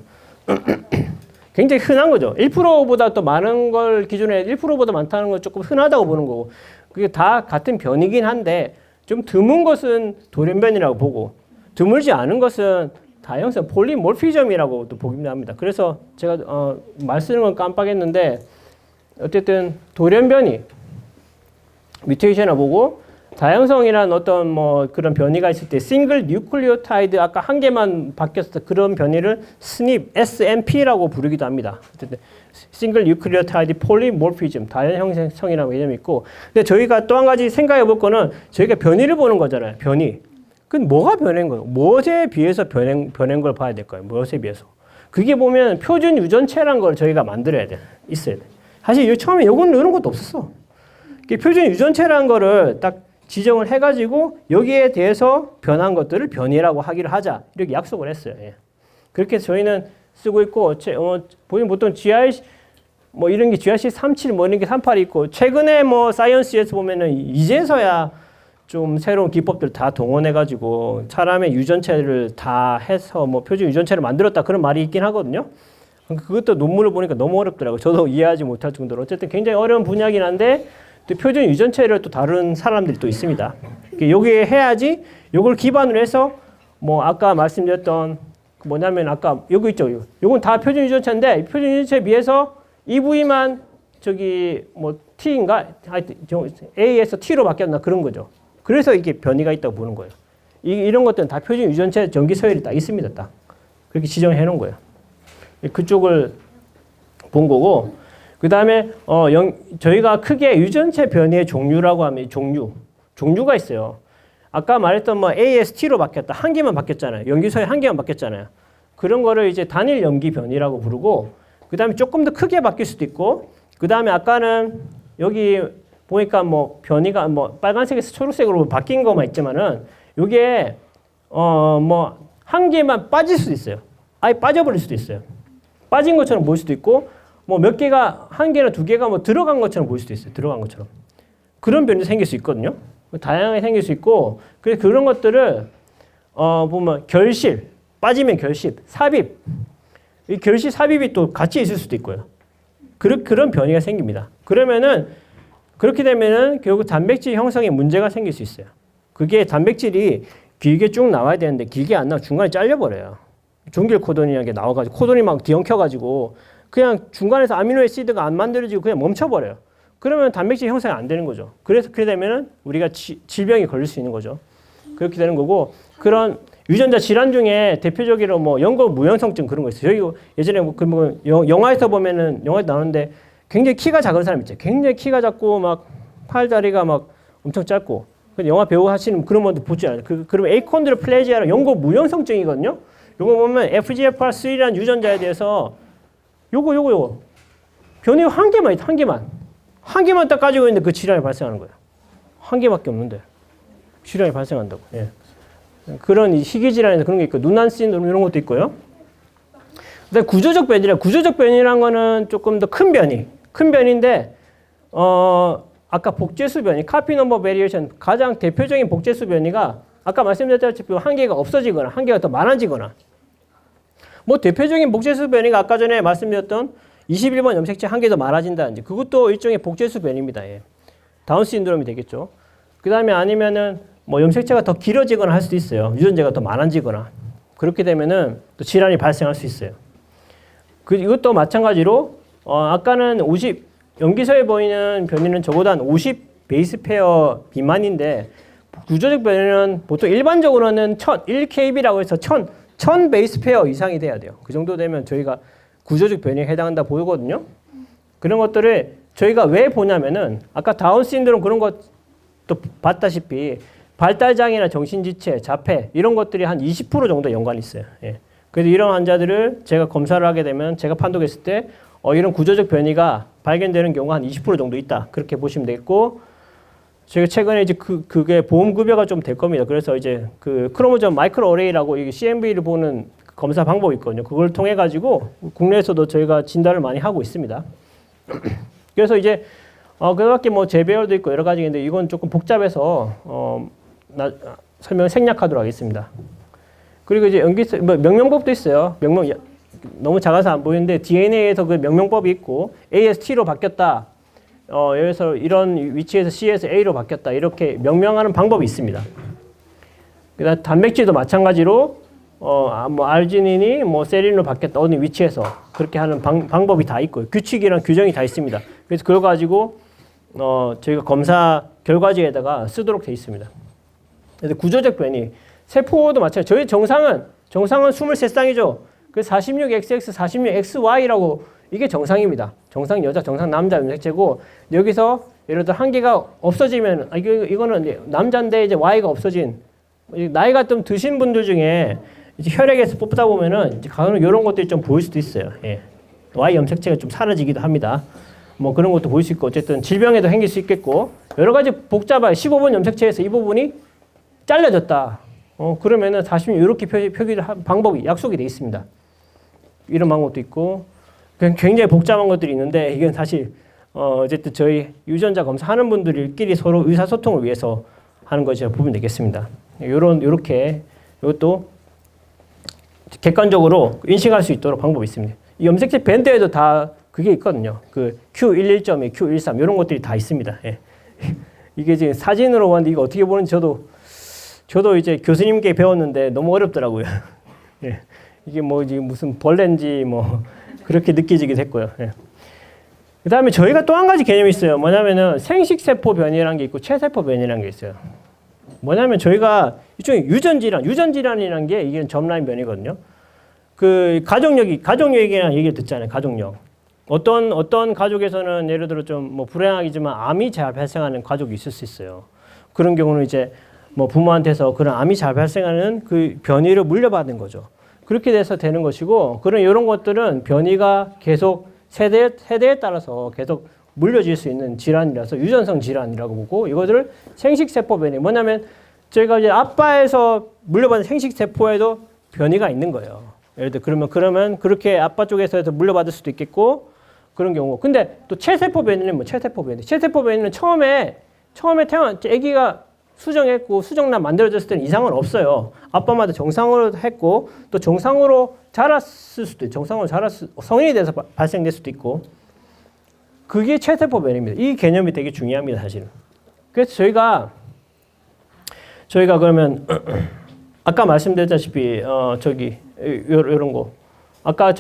굉장히 흔한 거죠. 1%보다 또 많은 걸 기준에 1%보다 많다는 건 조금 흔하다고 보는 거고 그게 다 같은 변이긴 한데 좀 드문 것은 돌연변이라고 보고 드물지 않은 것은 다형성 폴리모피즘이라고 또 보기도 합니다. 그래서 제가 말 쓰는 건 깜빡했는데 어쨌든 돌연변이 뮤테이션을 보고 다형성이란 어떤 뭐 그런 변이가 있을 때 싱글 뉴클리오타이드 아까 한 개만 바뀌었을 때 그런 변이를 SNP, SNP라고 부르기도 합니다. 어쨌든 싱글 뉴클리오타이드 폴리모피즘 다형성이라는 개념이 있고 근데 저희가 또 한 가지 생각해 볼 거는 저희가 변이를 보는 거잖아요. 변이. 그건 뭐가 변한 거예요? 무엇에 비해서 변한 걸 봐야 될까요? 무엇에 비해서? 그게 보면 표준 유전체라는 걸 저희가 만들어야 돼. 있어야 돼. 사실 처음에 이런 것도 없었어. 표준 유전체라는 거를 딱 지정을 해가지고 여기에 대해서 변한 것들을 변이라고 하기를 하자. 이렇게 약속을 했어요. 예. 그렇게 해서 저희는 쓰고 있고, 보통 GRC, 뭐 이런 게 GRC 37, 뭐 이런 게 38이 있고, 최근에 뭐 사이언스에서 보면은 이제서야 좀 새로운 기법들 다 동원해가지고 사람의 유전체를 다 해서 뭐 표준 유전체를 만들었다 그런 말이 있긴 하거든요. 그것도 논문을 보니까 너무 어렵더라고요. 저도 이해하지 못할 정도로. 어쨌든 굉장히 어려운 분야긴 한데 또 표준 유전체를 또 다룬 사람들이 또 있습니다. 여기에 해야지 요걸 기반으로 해서 뭐 아까 말씀드렸던 뭐냐면 아까 요거 있죠. 요건 다 표준 유전체인데 표준 유전체에 비해서 이 부위만 저기 뭐 T인가? 하여튼 A에서 T로 바뀌었나 그런 거죠. 그래서 이게 변이가 있다고 보는 거예요. 이런 것들은 다 표준 유전체 전기 서열이 딱 있습니다. 딱. 그렇게 지정해 놓은 거예요. 그쪽을 본 거고, 그 다음에, 저희가 크게 유전체 변이의 종류라고 하면 종류가 있어요. 아까 말했던 뭐 AST로 바뀌었다. 한 개만 바뀌었잖아요. 염기 서열 한 개만 바뀌었잖아요. 그런 거를 이제 단일 염기 변이라고 부르고, 그 다음에 조금 더 크게 바뀔 수도 있고, 그 다음에 아까는 여기 보니까 뭐 변이가 뭐 빨간색에서 초록색으로 바뀐 것만 있지만은 이게 뭐 한 개만 빠질 수도 있어요. 아예 빠져버릴 수도 있어요. 빠진 것처럼 보일 수도 있고 뭐 몇 개가 한 개나 두 개가 뭐 들어간 것처럼 보일 수도 있어요. 들어간 것처럼. 그런 변이도 생길 수 있거든요. 다양하게 생길 수 있고 그래서 그런 것들을 보면 결실, 빠지면 결실, 삽입. 이 결실 삽입이 또 같이 있을 수도 있고요. 그런 변이가 생깁니다. 그렇게 되면은 결국 단백질 형성에 문제가 생길 수 있어요. 그게 단백질이 길게 쭉 나와야 되는데 길게 안 나와 중간에 잘려버려요. 종길 코돈이라는 게 나와가지고 코돈이 막 뒤엉켜가지고 그냥 중간에서 아미노애시드가 안 만들어지고 그냥 멈춰버려요. 그러면 단백질 형성이 안 되는 거죠. 그래서 그렇게 되면은 우리가 질병이 걸릴 수 있는 거죠. 그렇게 되는 거고 그런 유전자 질환 중에 대표적으로 뭐 연골 무형성증 그런 거 있어요. 저희 예전에 뭐 영화에서 보면은 영화에 나오는데 굉장히 키가 작은 사람 있죠. 굉장히 키가 작고 막 팔다리가 막 엄청 짧고 영화 배우 하시는 그런 분들 보지 않아요. 그러면 에이콘드로플레지아랑 연골 무형성증이거든요. 요거 보면 FGFR3라는 유전자에 대해서 요거 변이 한 개만 있다. 한 개만 딱 가지고 있는데 그 질환이 발생하는 거예요. 한 개밖에 없는데 질환이 발생한다고. 예. 그런 희귀 질환에서 그런 게 있고 누난 신드롬 이런 것도 있고요. 그다음에 구조적 변이란 거는 조금 더 큰 변인데 아까 복제수 변이, 카피 넘버 베리에이션 가장 대표적인 복제수 변이가 아까 말씀드렸다시피 한 개가 없어지거나 한 개가 더 많아지거나 뭐 대표적인 복제수 변이가 아까 전에 말씀드렸던 21번 염색체 한 개 더 많아진다든지 그것도 일종의 복제수 변이입니다. 예. 다운 신드롬이 되겠죠. 그 다음에 아니면은 뭐 염색체가 더 길어지거나 할 수도 있어요. 유전자가 더 많아지거나 그렇게 되면은 또 질환이 발생할 수 있어요. 이것도 마찬가지로 아까는 50 염기서에 보이는 변이는 적어도 한 50 베이스 페어 미만인데 구조적 변이는 보통 일반적으로는 1kb라고 해서 1000 베이스 페어 이상이 돼야 돼요. 그 정도 되면 저희가 구조적 변이에 해당한다 보거든요. 그런 것들을 저희가 왜 보냐면은 아까 다운 신드롬 그런 것도 봤다시피 발달장애나 정신지체, 자폐 이런 것들이 한 20% 정도 연관이 있어요. 예. 그래서 이런 환자들을 제가 검사를 하게 되면 제가 판독했을 때 이런 구조적 변이가 발견되는 경우가 한 20% 정도 있다. 그렇게 보시면 되겠고, 저희가 최근에 이제 그게 보험 급여가 좀 될 겁니다. 그래서 이제 그 크로모점 마이크로 어레이라고 이게 CMV를 보는 검사 방법이 있거든요. 그걸 통해 가지고 국내에서도 저희가 진단을 많이 하고 있습니다. 그래서 이제 그밖에 뭐 재배열도 있고 여러 가지가 있는데 이건 조금 복잡해서 설명 생략하도록 하겠습니다. 그리고 이제 명명법도 있어요. 너무 작아서 안 보이는데 DNA에서 그 명명법이 있고 AST로 바뀌었다. 여기서 이런 위치에서 C에서 A로 바뀌었다. 이렇게 명명하는 방법이 있습니다. 그다음 단백질도 마찬가지로 뭐 알지닌이 뭐 세린으로 바뀌었다. 어느 위치에서 그렇게 하는 방법이 다 있고요. 규칙이랑 규정이 다 있습니다. 그래서 그거 가지고 저희가 검사 결과지에다가 쓰도록 되어 있습니다. 그래서 구조적 변이 세포도 마찬가지. 저희 정상은 23쌍이죠. 그 46XX, 46XY라고 이게 정상입니다. 정상 여자, 정상 남자 염색체고 여기서 예를 들어 한 개가 없어지면 이거는 남자인데 이제 Y가 없어진 나이가 좀 드신 분들 중에 이제 혈액에서 뽑다 보면은 이제 가끔 이런 것들이 좀 보일 수도 있어요. 예. Y 염색체가 좀 사라지기도 합니다. 뭐 그런 것도 보일 수 있고 어쨌든 질병에도 생길 수 있겠고 여러 가지 복잡한 15번 염색체에서 이 부분이 잘려졌다. 그러면은 46 이렇게 표기를 한 방법이 약속이 돼 있습니다. 이런 방법도 있고 굉장히 복잡한 것들이 있는데 이건 사실 어쨌든 저희 유전자 검사하는 분들끼리 서로 의사소통을 위해서 하는 것이라 보면 되겠습니다. 요렇게 이것도 객관적으로 인식할 수 있도록 방법이 있습니다. 이 염색체 밴드에도 다 그게 있거든요. 그 Q11.2, Q13 이런 것들이 다 있습니다. 예. 이게 지금 사진으로 봤는데 이거 어떻게 보는지 저도 이제 교수님께 배웠는데 너무 어렵더라고요. 예. 이게 뭐 지금 무슨 벌레인지 뭐 그렇게 느껴지기도 했고요. 예. 그 다음에 저희가 또 한 가지 개념이 있어요. 뭐냐면은 생식세포 변이라는 게 있고 체세포 변이라는 게 있어요. 뭐냐면 저희가 일종의 유전질환이라는 게 이게 점라인 변이거든요. 그 가족력이라는 얘기를 듣잖아요. 가족력. 어떤 가족에서는 예를 들어 좀 뭐 불행하지만 암이 잘 발생하는 가족이 있을 수 있어요. 그런 경우는 이제 뭐 부모한테서 그런 암이 잘 발생하는 그 변이를 물려받은 거죠. 그렇게 돼서 되는 것이고 그런 이런 것들은 변이가 계속 세대에 따라서 계속 물려질 수 있는 질환이라서 유전성 질환이라고 보고 이것을 생식세포 변이 뭐냐면 저희가 이제 아빠에서 물려받은 생식세포에도 변이가 있는 거예요. 예를 들어 그러면 그렇게 아빠 쪽에서 해서 물려받을 수도 있겠고 그런 경우. 근데 또 체세포 변이는 뭐 체세포 변이는 처음에 태어난 아기가 수정했고 수정란 만들어졌을 때는 이상은 없어요. 아빠마다 정상으로 했고 또 정상으로 자랐을 수도 있고 성인이 돼서 발생될 수도 있고 그게 체세포 변이입니다. 이 개념이 되게 중요합니다, 사실은. 그래서 저희가 그러면 아까 말씀드렸다시피 이런 거 아까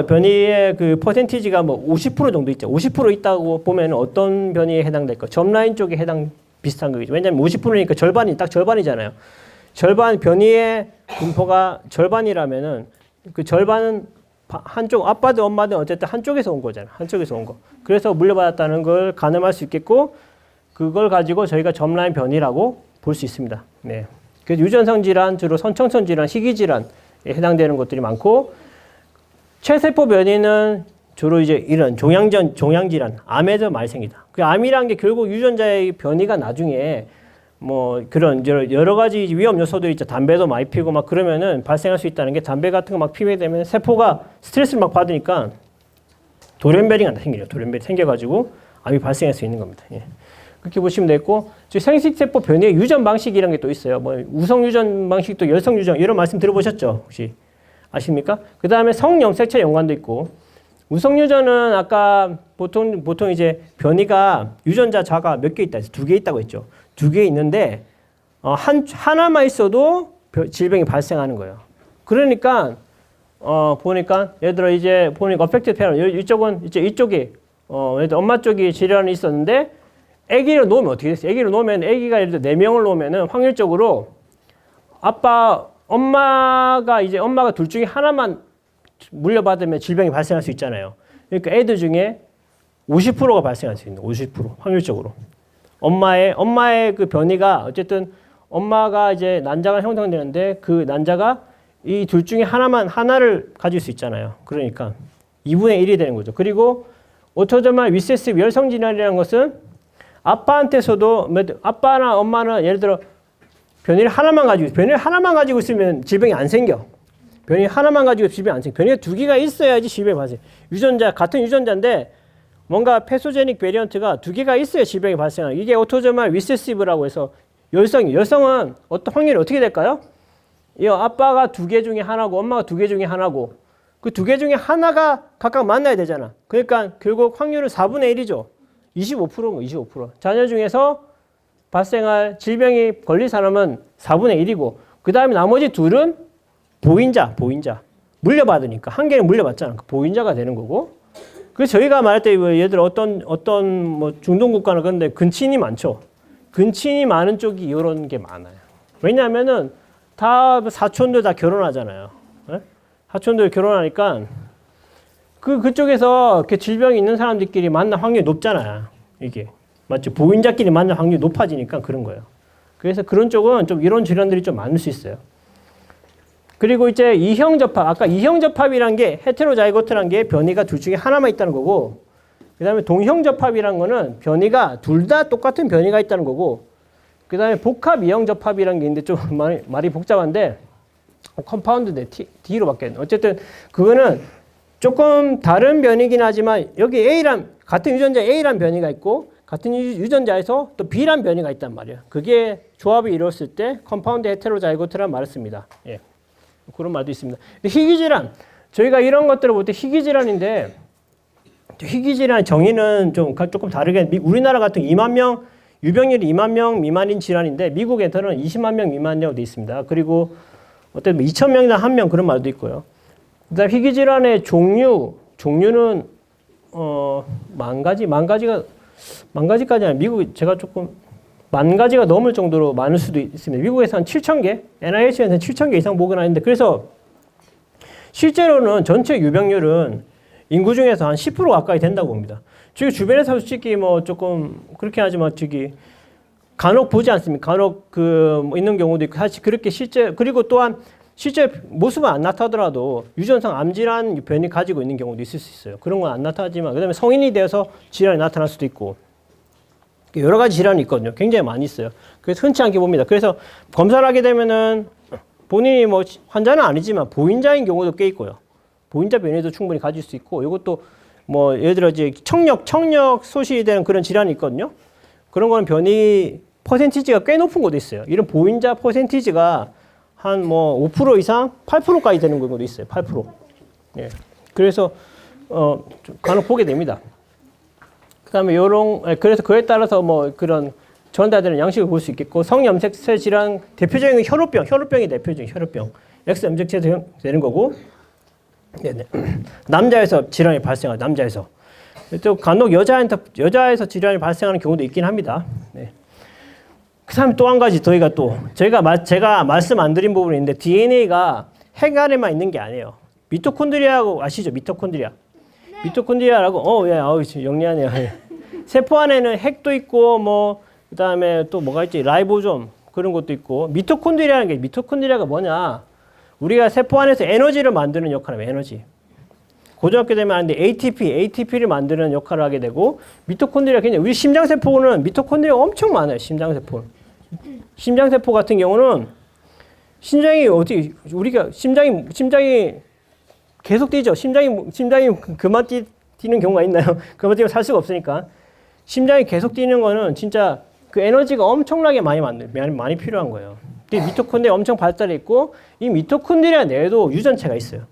변이의 그 퍼센티지가 뭐 50% 정도 있죠. 50% 있다고 보면 어떤 변이에 해당될까? 점라인 쪽에 비슷한 거겠죠. 왜냐하면 50%니까 딱 절반이잖아요. 절반 변이의 분포가 절반이라면은 그 절반은 한쪽 아빠든 엄마든 어쨌든 한쪽에서 온 거잖아요. 한쪽에서 온 거. 그래서 물려받았다는 걸 가늠할 수 있겠고 그걸 가지고 저희가 점라인 변이라고 볼 수 있습니다. 네. 그래서 유전성 질환, 주로 선청성 질환, 희귀 질환에 해당되는 것들이 많고 체세포 변이는 주로 이제 이런 종양질환, 암에서 많이 생기다. 그 암이란 게 결국 유전자의 변이가 나중에 뭐 그런 여러 가지 위험 요소들이 있죠. 담배도 많이 피우고 막 그러면은 발생할 수 있다는 게 담배 같은 거 막 피우게 되면 세포가 스트레스를 막 받으니까 돌연변이가 생겨요. 돌연변이 생겨가지고 암이 발생할 수 있는 겁니다. 예. 그렇게 보시면 되겠고, 생식세포 변이의 유전 방식이라는 게 또 있어요. 뭐 우성 유전 방식도 열성 유전 이런 말씀 들어보셨죠? 혹시 아십니까? 그 다음에 성염색체 연관도 있고. 우성 유전은 아까 보통 이제 변이가 유전자 자가 몇 개 있다 해서 2개 있다고 했죠. 2개 있는데 하나만 있어도 질병이 발생하는 거예요. 그러니까 보니까 예를 들어 이제 보니까 어펙티브 패런 이쪽은 이제 이쪽이 예를 들어 엄마 쪽이 질환이 있었는데 아기를 놓으면 어떻게 됐어요? 아기를 놓으면 아기가 예를 들어 4명을 놓으면은 확률적으로 엄마가 둘 중에 하나만 물려받으면 질병이 발생할 수 있잖아요. 그러니까 애들 중에 50%가 발생할 수 있는 50% 확률적으로. 엄마의 그 변이가 어쨌든 엄마가 이제 난자가 형성되는데 그 난자가 이 둘 중에 하나를 가질 수 있잖아요. 그러니까 2분의 1이 되는 거죠. 그리고 오토조말 리세시브 열성 질환이라는 것은 아빠한테서도 아빠나 엄마는 예를 들어 변이를 하나만 가지고 있으면 질병이 안 생겨. 변이 하나만 가지고 질병이 안 생겨. 변이가 두 개가 있어야지 질병이 발생. 같은 유전자인데 뭔가 패소제닉 베리언트가 두 개가 있어야 질병이 발생하는. 이게 오토조말 리세시브라고 해서 열성은 어떤 확률이 어떻게 될까요? 이 아빠가 두 개 중에 하나고 엄마가 두 개 중에 하나고 그 두 개 중에 하나가 각각 만나야 되잖아. 그러니까 결국 확률은 4분의 1이죠. 25%인 거 25%. 자녀 중에서 발생할 질병이 걸릴 사람은 4분의 1이고 그 다음에 나머지 둘은 보인자. 물려받으니까. 한 개는 물려받잖아. 보인자가 되는 거고. 그래서 저희가 말할 때 예를 들어 어떤 뭐 중동 국가는 그런데 근친이 많죠. 근친이 많은 쪽이 이런 게 많아요. 왜냐하면은 다 사촌들 다 결혼하잖아요. 네? 사촌들 결혼하니까 그쪽에서 이렇게 질병이 있는 사람들끼리 만날 확률이 높잖아요. 이게 맞죠? 보인자끼리 만날 확률이 높아지니까 그런 거예요. 그래서 그런 쪽은 좀 이런 질환들이 좀 많을 수 있어요. 그리고 이제 이형접합, 아까 이형접합이란 게 헤테로자이고트란 게 변이가 둘 중에 하나만 있다는 거고, 그 다음에 동형접합이란 거는 변이가 둘 다 똑같은 변이가 있다는 거고, 그 다음에 복합 이형접합이란 게 있는데 좀 말이 복잡한데 컴파운드 D로 바뀌었네. 어쨌든 그거는 조금 다른 변이긴 하지만 여기 A란 같은 유전자 A란 변이가 있고 같은 유전자에서 또 B란 변이가 있단 말이에요. 그게 조합이 이루어졌을 때 컴파운드 헤테로자이고트란 말을 씁니다. 예. 그런 말도 있습니다. 희귀질환, 저희가 이런 것들을 볼 때 희귀질환인데 희귀질환 정의는 조금 다르게 우리나라 같은 2만 명 유병률이 2만 명 미만인 질환인데 미국에서는 20만 명 미만이라고 되어 있습니다. 그리고 어떤 2천 명이나 1명 그런 말도 있고요. 그다음 희귀질환의 종류는 만 가지까지 아니라 미국 제가 조금 만 가지가 넘을 정도로 많을 수도 있습니다. 미국에서 한 7천 개, NIH에서는 7천 개 이상 보고는 있는데 그래서 실제로는 전체 유병률은 인구 중에서 한 10% 가까이 된다고 봅니다. 저희 주변에서 솔직히 뭐 조금 그렇게 하지만 간혹 보지 않습니까? 간혹 뭐 있는 경우도 있고 사실 그렇게 그리고 또한 실제 모습은 안 나타나더라도 유전성 암질환 변이 가지고 있는 경우도 있을 수 있어요. 그런 건 안 나타나지만 그다음에 성인이 되어서 질환이 나타날 수도 있고 여러 가지 질환이 있거든요. 굉장히 많이 있어요. 그래서 흔치 않게 봅니다. 그래서 검사를 하게 되면은 본인이 뭐 환자는 아니지만 보인자인 경우도 꽤 있고요. 보인자 변이도 충분히 가질 수 있고 이것도 뭐 예를 들어 이제 청력 소실이 되는 그런 질환이 있거든요. 그런 거는 변이 퍼센티지가 꽤 높은 것도 있어요. 이런 보인자 퍼센티지가 한 뭐 5% 이상 8%까지 되는 경우도 있어요. 8%. 예. 그래서 간혹 보게 됩니다. 그다음에 그래서 그에 따라서 뭐 그런 전달되는 양식을 볼 수 있겠고 성염색체 질환 대표적인 혈우병이 대표적인 혈우병. X 염색체 되는 거고. 네네. 남자에서 질환이 발생하죠. 남자에서. 또 간혹 여자에서 질환이 발생하는 경우도 있긴 합니다. 네. 그 다음에 또 한 가지 제가 말씀 안 드린 부분이 있는데 DNA가 핵 안에만 있는 게 아니에요. 미토콘드리아하고 아시죠? 미토콘드리아. 네. 미토콘드리아라고 영리하네요. 세포 안에는 핵도 있고 뭐 그다음에 또 뭐가 있지? 라이보솜 그런 것도 있고 미토콘드리아가 뭐냐? 우리가 세포 안에서 에너지를 만드는 역할을 해요. 에너지. 고등학교 되면 하는데 ATP를 만드는 역할을 하게 되고 미토콘드리아 우리 심장세포는 미토콘드리아가 엄청 많아요. 심장세포 같은 경우는 심장이 계속 뛰죠. 심장이 그만 뛰는 경우가 있나요? 그만 뛰면 살 수가 없으니까. 심장이 계속 뛰는 거는 진짜 그 에너지가 엄청나게 많이 필요한 거예요. 미토콘드리아 엄청 발달해 있고 이 미토콘드리아 내에도 유전체가 있어요.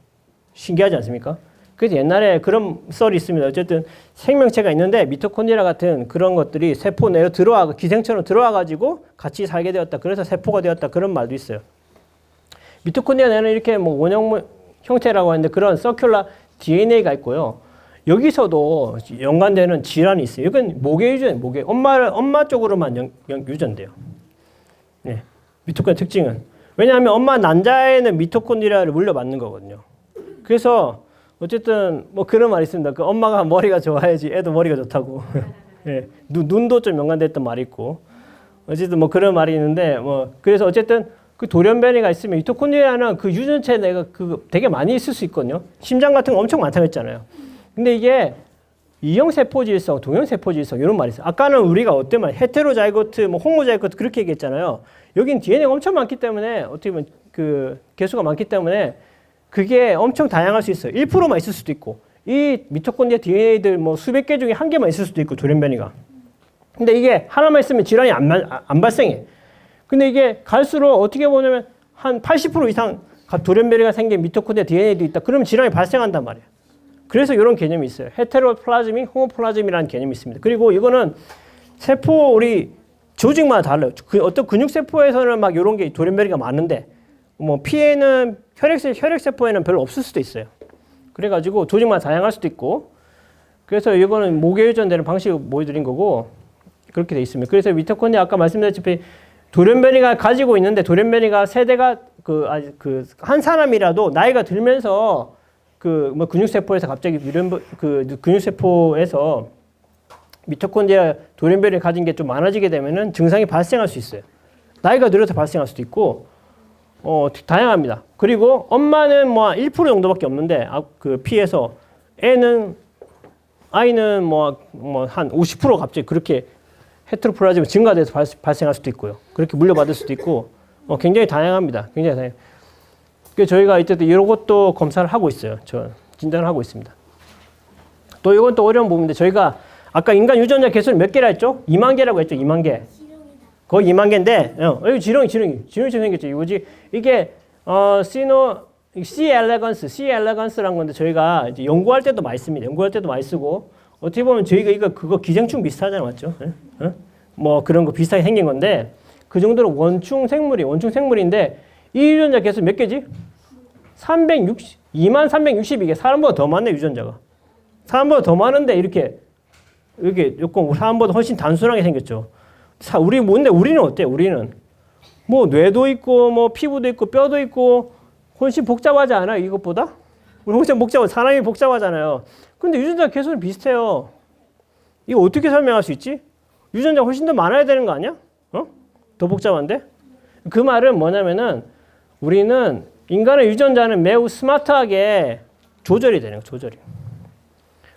신기하지 않습니까? 그래서 옛날에 그런 썰이 있습니다. 어쨌든 생명체가 있는데 미토콘드리아 같은 그런 것들이 세포 내로 기생처럼 들어와가지고 같이 살게 되었다. 그래서 세포가 되었다. 그런 말도 있어요. 미토콘드리아 내는 이렇게 뭐 원형 형태라고 하는데 그런 서큘라 DNA가 있고요. 여기서도 연관되는 질환이 있어요. 이건 모계 유전, 엄마 쪽으로만 유전돼요. 네. 미토콘드리아 특징은. 왜냐하면 엄마 난자에는 미토콘드리아를 물려받는 거거든요. 그래서 어쨌든 뭐 그런 말이 있습니다. 그 엄마가 머리가 좋아야지 애도 머리가 좋다고. 예. 눈도 좀 연관됐던 말이 있고. 어쨌든 뭐 그런 말이 있는데 뭐 그래서 어쨌든 그 돌연변이가 있으면 미토콘드리아는 그 유전체 내가 되게 많이 있을 수 있거든요. 심장 같은 거 엄청 많다고 했잖아요. 근데 이게 이형 세포 질성, 동형 세포 질성 이런 말이 있어요. 아까는 우리가 어떤 말, 헤테로자이고트, 뭐 호모자이고트 그렇게 얘기했잖아요. 여긴 DNA가 엄청 많기 때문에 어떻게 보면 그 개수가 많기 때문에 그게 엄청 다양할 수 있어요. 1%만 있을 수도 있고 이 미토콘드리아 DNA들 뭐 수백 개 중에 한 개만 있을 수도 있고 돌연변이가. 근데 이게 하나만 있으면 질환이 안 발생해. 근데 이게 갈수록 어떻게 보냐면 한 80% 이상 돌연변이가 생긴 미토콘드리아 DNA도 있다. 그러면 질환이 발생한단 말이에요. 그래서 이런 개념이 있어요. 헤테로플라즈미, 호모플라즈미라는 개념이 있습니다. 그리고 이거는 세포 우리 조직마다 달라요. 어떤 근육세포에서는 막 이런 게 돌연변이가 많은데 뭐 피에는 혈액세포에는 별로 없을 수도 있어요. 그래가지고 조직마다 다양할 수도 있고 그래서 이거는 목에 유전되는 방식을 보여드린 거고 그렇게 돼 있습니다. 그래서 미토콘드리아 아까 말씀드렸다시피 돌연변이가 가지고 있는데 돌연변이가 세대가 한 사람이라도 나이가 들면서 뭐 근육세포에서 갑자기 근육세포에서 미토콘드리아 돌연변이를 가진 게 좀 많아지게 되면은 증상이 발생할 수 있어요. 나이가 들어서 발생할 수도 있고, 다양합니다. 그리고 엄마는 뭐 1% 정도밖에 없는데, 그 피에서 아이는 뭐 한 50% 갑자기 그렇게 헤테로플라즈미 증가돼서 발생할 수도 있고요. 그렇게 물려받을 수도 있고, 굉장히 다양합니다. 굉장히 다양. 그래서 저희가 이때도 이런 것도 검사를 하고 있어요. 저 진단을 하고 있습니다. 또 이건 또 어려운 부분인데 저희가 아까 인간 유전자 개수를 몇 개라 했죠? 2만 개라고 했죠. 2만 개. 거의 2만 개인데, 여기 지렁이 생겼죠. 이거지. 이게 C 엘레건스라는 건데 저희가 이제 연구할 때도 많이 씁니다. 연구할 때도 많이 쓰고 어떻게 보면 저희가 그거 기생충 비슷하잖아요, 맞죠? 뭐 그런 거 비슷하게 생긴 건데 그 정도로 원충 생물인데 이 유전자 개수 몇 개지? 2362개. 사람보다 더 많네, 유전자가. 사람보다 더 많은데 이렇게 조금 사람보다 훨씬 단순하게 생겼죠. 우리는 어때요? 우리는 뭐 뇌도 있고 뭐 피부도 있고 뼈도 있고 훨씬 복잡하지 않아요? 이것보다? 우리 훨씬 사람이 복잡하잖아요. 근데 유전자 개수는 비슷해요. 이거 어떻게 설명할 수 있지? 유전자가 훨씬 더 많아야 되는 거 아니야? 더 복잡한데? 그 말은 뭐냐면은 우리는 인간의 유전자는 매우 스마트하게 조절이 되는 거예요. 조절이.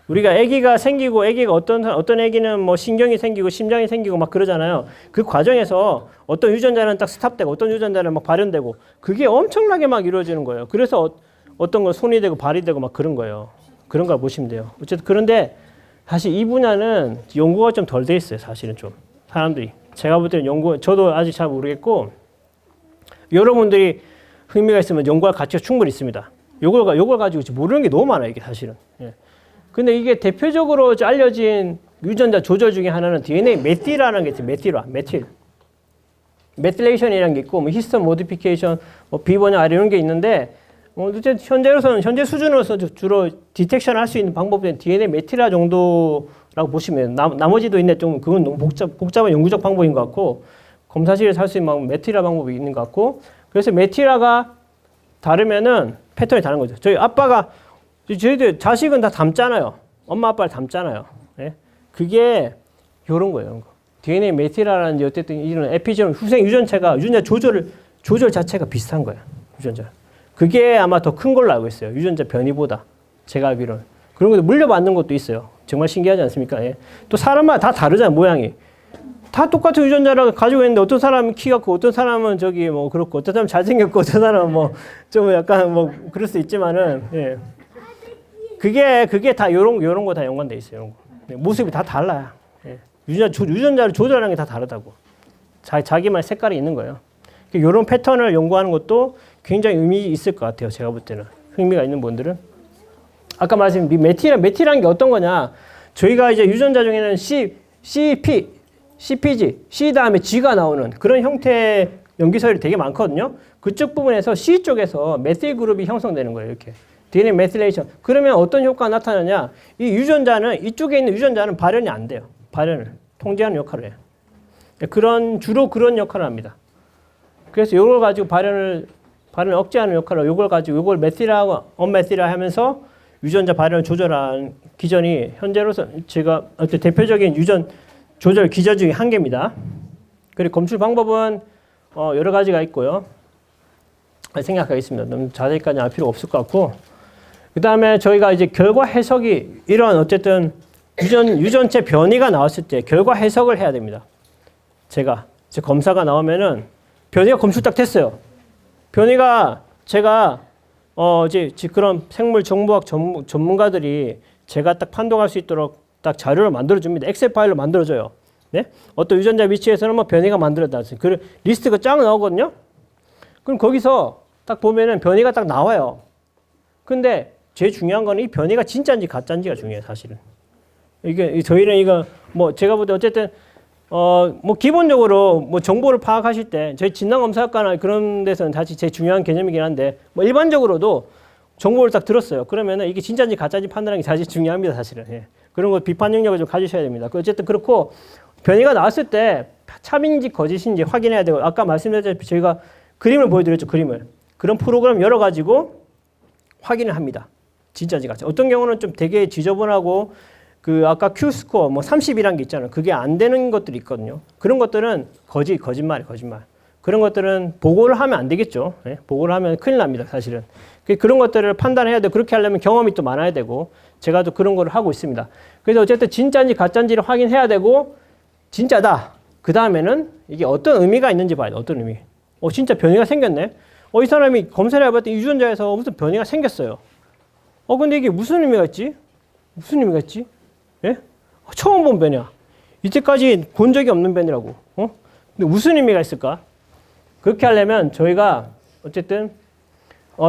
우리가 아기가 생기고 아기가 어떤 아기는 뭐 신경이 생기고 심장이 생기고 막 그러잖아요. 그 과정에서 어떤 유전자는 딱 스탑되고 어떤 유전자는 막 발현되고 그게 엄청나게 막 이루어지는 거예요. 그래서 어떤 건 손이 되고 발이 되고 막 그런 거예요. 그런 걸 보시면 돼요. 어쨌든 그런데 사실 이 분야는 연구가 좀 덜 돼 있어요. 사실은 좀 사람들이 제가 볼 때는 저도 아직 잘 모르겠고 여러분들이 흥미가 있으면 연구할 가치가 충분히 있습니다. 요걸 가지고 모르는 게 너무 많아요. 이게 사실은. 예. 근데 이게 대표적으로 알려진 유전자 조절 중에 하나는 DNA 메틸이라는 게 있어요. 메틸레이션이라는 게 있고, 뭐 히스톤 모디피케이션, 뭐 비번역 아래 이런 게 있는데, 현재 수준으로서 주로 디텍션 할 수 있는 방법은 DNA 메틸화 정도라고 보시면 돼요. 나머지도 있는데 좀 그건 너무 복잡한 연구적 방법인 것 같고, 검사실에서 할 수 있는 메틸화 방법이 있는 것 같고, 그래서 메틸화가 다르면은 패턴이 다른 거죠. 저희들 자식은 다 닮잖아요. 엄마 아빠를 닮잖아요. 예? 그게 요런 거예요. 이런 거. DNA 메틸화라는 어쨌든 이런 에피제널 후생 유전자 조절 자체가 비슷한 거예요. 유전자. 그게 아마 더 큰 걸로 알고 있어요. 유전자 변이보다 제가 알기로는. 그런 것도 물려받는 것도 있어요. 정말 신기하지 않습니까? 예. 또 사람마다 다 다르잖아요. 모양이. 다 똑같은 유전자를 가지고 있는데 어떤 사람은 키가 크고 어떤 사람은 뭐 그렇고 어떤 사람은 잘생겼고 어떤 사람은 뭐 좀 약간 뭐 그럴 수 있지만은 예. 그게 다 요런 거 다 연관돼 있어요. 요런 거. 네, 모습이 다 달라요. 예. 유전자를 조절하는 게 다 다르다고. 자기만의 색깔이 있는 거예요. 요런 패턴을 연구하는 것도 굉장히 의미 있을 것 같아요. 제가 볼 때는. 흥미가 있는 분들은. 아까 말씀드린 메틸이란 게 어떤 거냐. 저희가 이제 유전자 중에는 CPG, C 다음에 G가 나오는 그런 형태의 염기서열이 되게 많거든요. 그쪽 부분에서 C 쪽에서 메틸 그룹이 형성되는 거예요. 이렇게. DNA 메틸레이션. 그러면 어떤 효과가 나타나냐? 이쪽에 있는 유전자는 발현이 안 돼요. 발현을 통제하는 역할을 해요. 주로 그런 역할을 합니다. 그래서 이걸 가지고 발현을 억제하는 역할을 이걸 가지고 이걸 메틸하고 언메틸화 하면서 유전자 발현을 조절한 기전이 현재로서 제가 어떤 대표적인 유전 조절 기전 중에 한 개입니다. 그리고 검출 방법은 여러 가지가 있고요. 생각하겠습니다. 너무 자세히까지 알 필요 없을 것 같고. 그 다음에 저희가 이제 결과 해석이 이런 어쨌든 유전체 변이가 나왔을 때 결과 해석을 해야 됩니다. 제가 제 검사가 나오면은 변이가 검출 딱 됐어요. 변이가 제가 이제 그런 생물 정보학 전문가들이 제가 딱 판독할 수 있도록 딱 자료를 만들어 줍니다. 엑셀 파일로 만들어 줘요. 네? 어떤 유전자 위치에서는 뭐 변이가 만들어졌다. 그 리스트가 쫙 나오거든요. 그럼 거기서 딱 보면은 변이가 딱 나와요. 근데 제일 중요한 거는 이 변이가 진짜인지 가짜인지가 중요해요, 사실은. 이게 저희는 이거 뭐 제가 볼 때 어쨌든 뭐 기본적으로 뭐 정보를 파악하실 때 저희 진단검사학과나 그런 데서는 사실 제일 중요한 개념이긴 한데 뭐 일반적으로도 정보를 딱 들었어요. 그러면은 이게 진짜인지 가짜인지 판단하는 게 사실 중요합니다, 사실은. 예. 그런 거 비판 능력을 좀 가지셔야 됩니다. 어쨌든 그렇고 변이가 나왔을 때 참인지 거짓인지 확인해야 되고 아까 말씀드렸다시피 저희가 그림을 보여드렸죠, 그림을. 그런 프로그램 열어 가지고 확인을 합니다. 진짜인지 가짜. 어떤 경우는 좀 되게 지저분하고 그 아까 Q스코어 뭐 30이란 게 있잖아요. 그게 안 되는 것들이 있거든요. 그런 것들은 거짓말. 그런 것들은 보고를 하면 안 되겠죠. 네? 보고를 하면 큰일 납니다, 사실은. 그런 것들을 판단해야 돼. 그렇게 하려면 경험이 또 많아야 되고 제가 또 그런 걸 하고 있습니다. 그래서 어쨌든 진짜인지 가짜인지를 확인해야 되고 진짜다. 그 다음에는 이게 어떤 의미가 있는지 봐야 돼. 어떤 의미. 진짜 변이가 생겼네. 이 사람이 검사를 해봤더니 유전자에서 무슨 변이가 생겼어요. 근데 이게 무슨 의미가 있지? 무슨 의미가 있지? 예? 처음 본 변이야. 이때까지 본 적이 없는 변이라고. 근데 무슨 의미가 있을까? 그렇게 하려면 저희가 어쨌든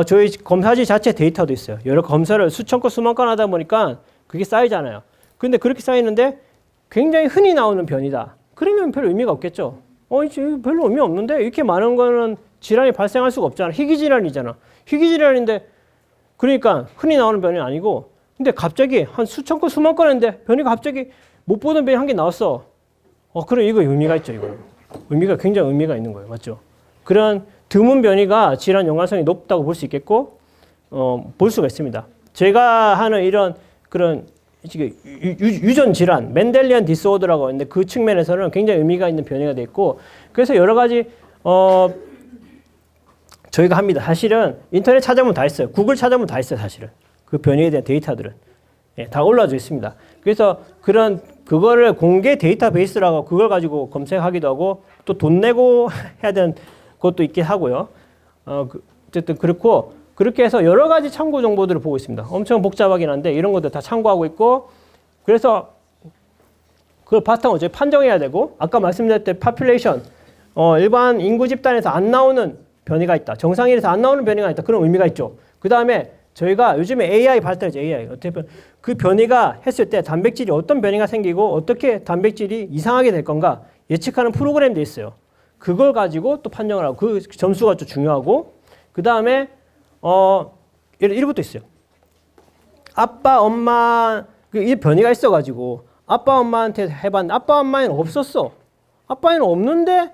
저희 검사지 자체 데이터도 있어요. 여러 검사를 수천 건, 수만 건 하다 보니까 그게 쌓이잖아요. 근데 그렇게 쌓이는데 굉장히 흔히 나오는 변이다. 그러면 별 의미가 없겠죠. 이제 별로 의미 없는데 이렇게 많은 거는 질환이 발생할 수가 없잖아. 희귀질환이잖아. 희귀질환인데 그러니까 흔히 나오는 변이 아니고 근데 갑자기 한 수천 건, 수만 건 했는데 변이가 갑자기 못 보던 변이 한 개 나왔어. 그럼 이거 의미가 있죠, 이거. 의미가 굉장히 의미가 있는 거예요. 맞죠? 그런 드문 변이가 질환 연관성이 높다고 볼 수 있겠고, 볼 수가 있습니다. 제가 하는 이런 그런 유전 질환, 멘델리안 디스오더라고 하는데 그 측면에서는 굉장히 의미가 있는 변이가 돼 있고, 그래서 여러 가지, 저희가 합니다. 사실은 인터넷 찾아보면 다 있어요. 구글 찾아보면 다 있어요, 사실은. 그 변이에 대한 데이터들은. 예, 다 올라져 있습니다. 그래서 그거를 공개 데이터베이스라고 그걸 가지고 검색하기도 하고 또 돈 내고 해야 되는 것도 있긴 하고요. 어쨌든 그렇고 그렇게 해서 여러 가지 참고 정보들을 보고 있습니다. 엄청 복잡하긴 한데 이런 것들 다 참고하고 있고 그래서 그걸 바탕으로 저희 판정해야 되고 아까 말씀드렸던 파퓰레이션 일반 인구 집단에서 안 나오는 변이가 있다. 정상인에서 안 나오는 변이가 있다. 그런 의미가 있죠. 그 다음에 저희가 요즘에 AI 발달했죠. AI. 어떻게 보면 그 변이가 했을 때 단백질이 어떤 변이가 생기고 어떻게 단백질이 이상하게 될 건가 예측하는 프로그램도 있어요. 그걸 가지고 또 판정을 하고 그 점수가 좀 중요하고 그 다음에 이런 것도 있어요. 아빠, 엄마 이 변이가 있어가지고 아빠, 엄마한테 해봤는데 아빠, 엄마에는 없었어. 아빠에는 없는데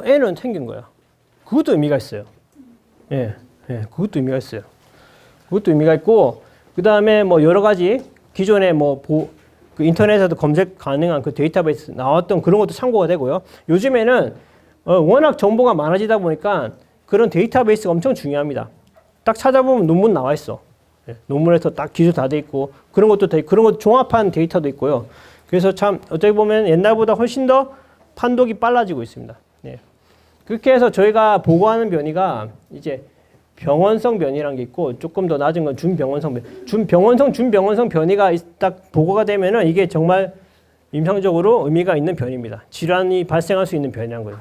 애는 생긴 거야. 그것도 의미가 있어요. 예, 그것도 의미가 있어요. 그것도 의미가 있고 그 다음에 뭐 여러 가지 기존에 그 인터넷에도 검색 가능한 그 데이터베이스 나왔던 그런 것도 참고가 되고요. 요즘에는 워낙 정보가 많아지다 보니까 그런 데이터베이스가 엄청 중요합니다. 딱 찾아보면 논문 나와 있어. 예, 논문에서 딱 기술 다 돼 있고 그런 것도 그런 것 종합한 데이터도 있고요. 그래서 참 어떻게 보면 옛날보다 훨씬 더 판독이 빨라지고 있습니다. 예. 그렇게 해서 저희가 보고하는 변이가 이제 병원성 변이라는 게 있고 조금 더 낮은 건 준병원성 변이. 준병원성 변이가 딱 보고가 되면은 이게 정말 임상적으로 의미가 있는 변이입니다. 질환이 발생할 수 있는 변이란 거예요.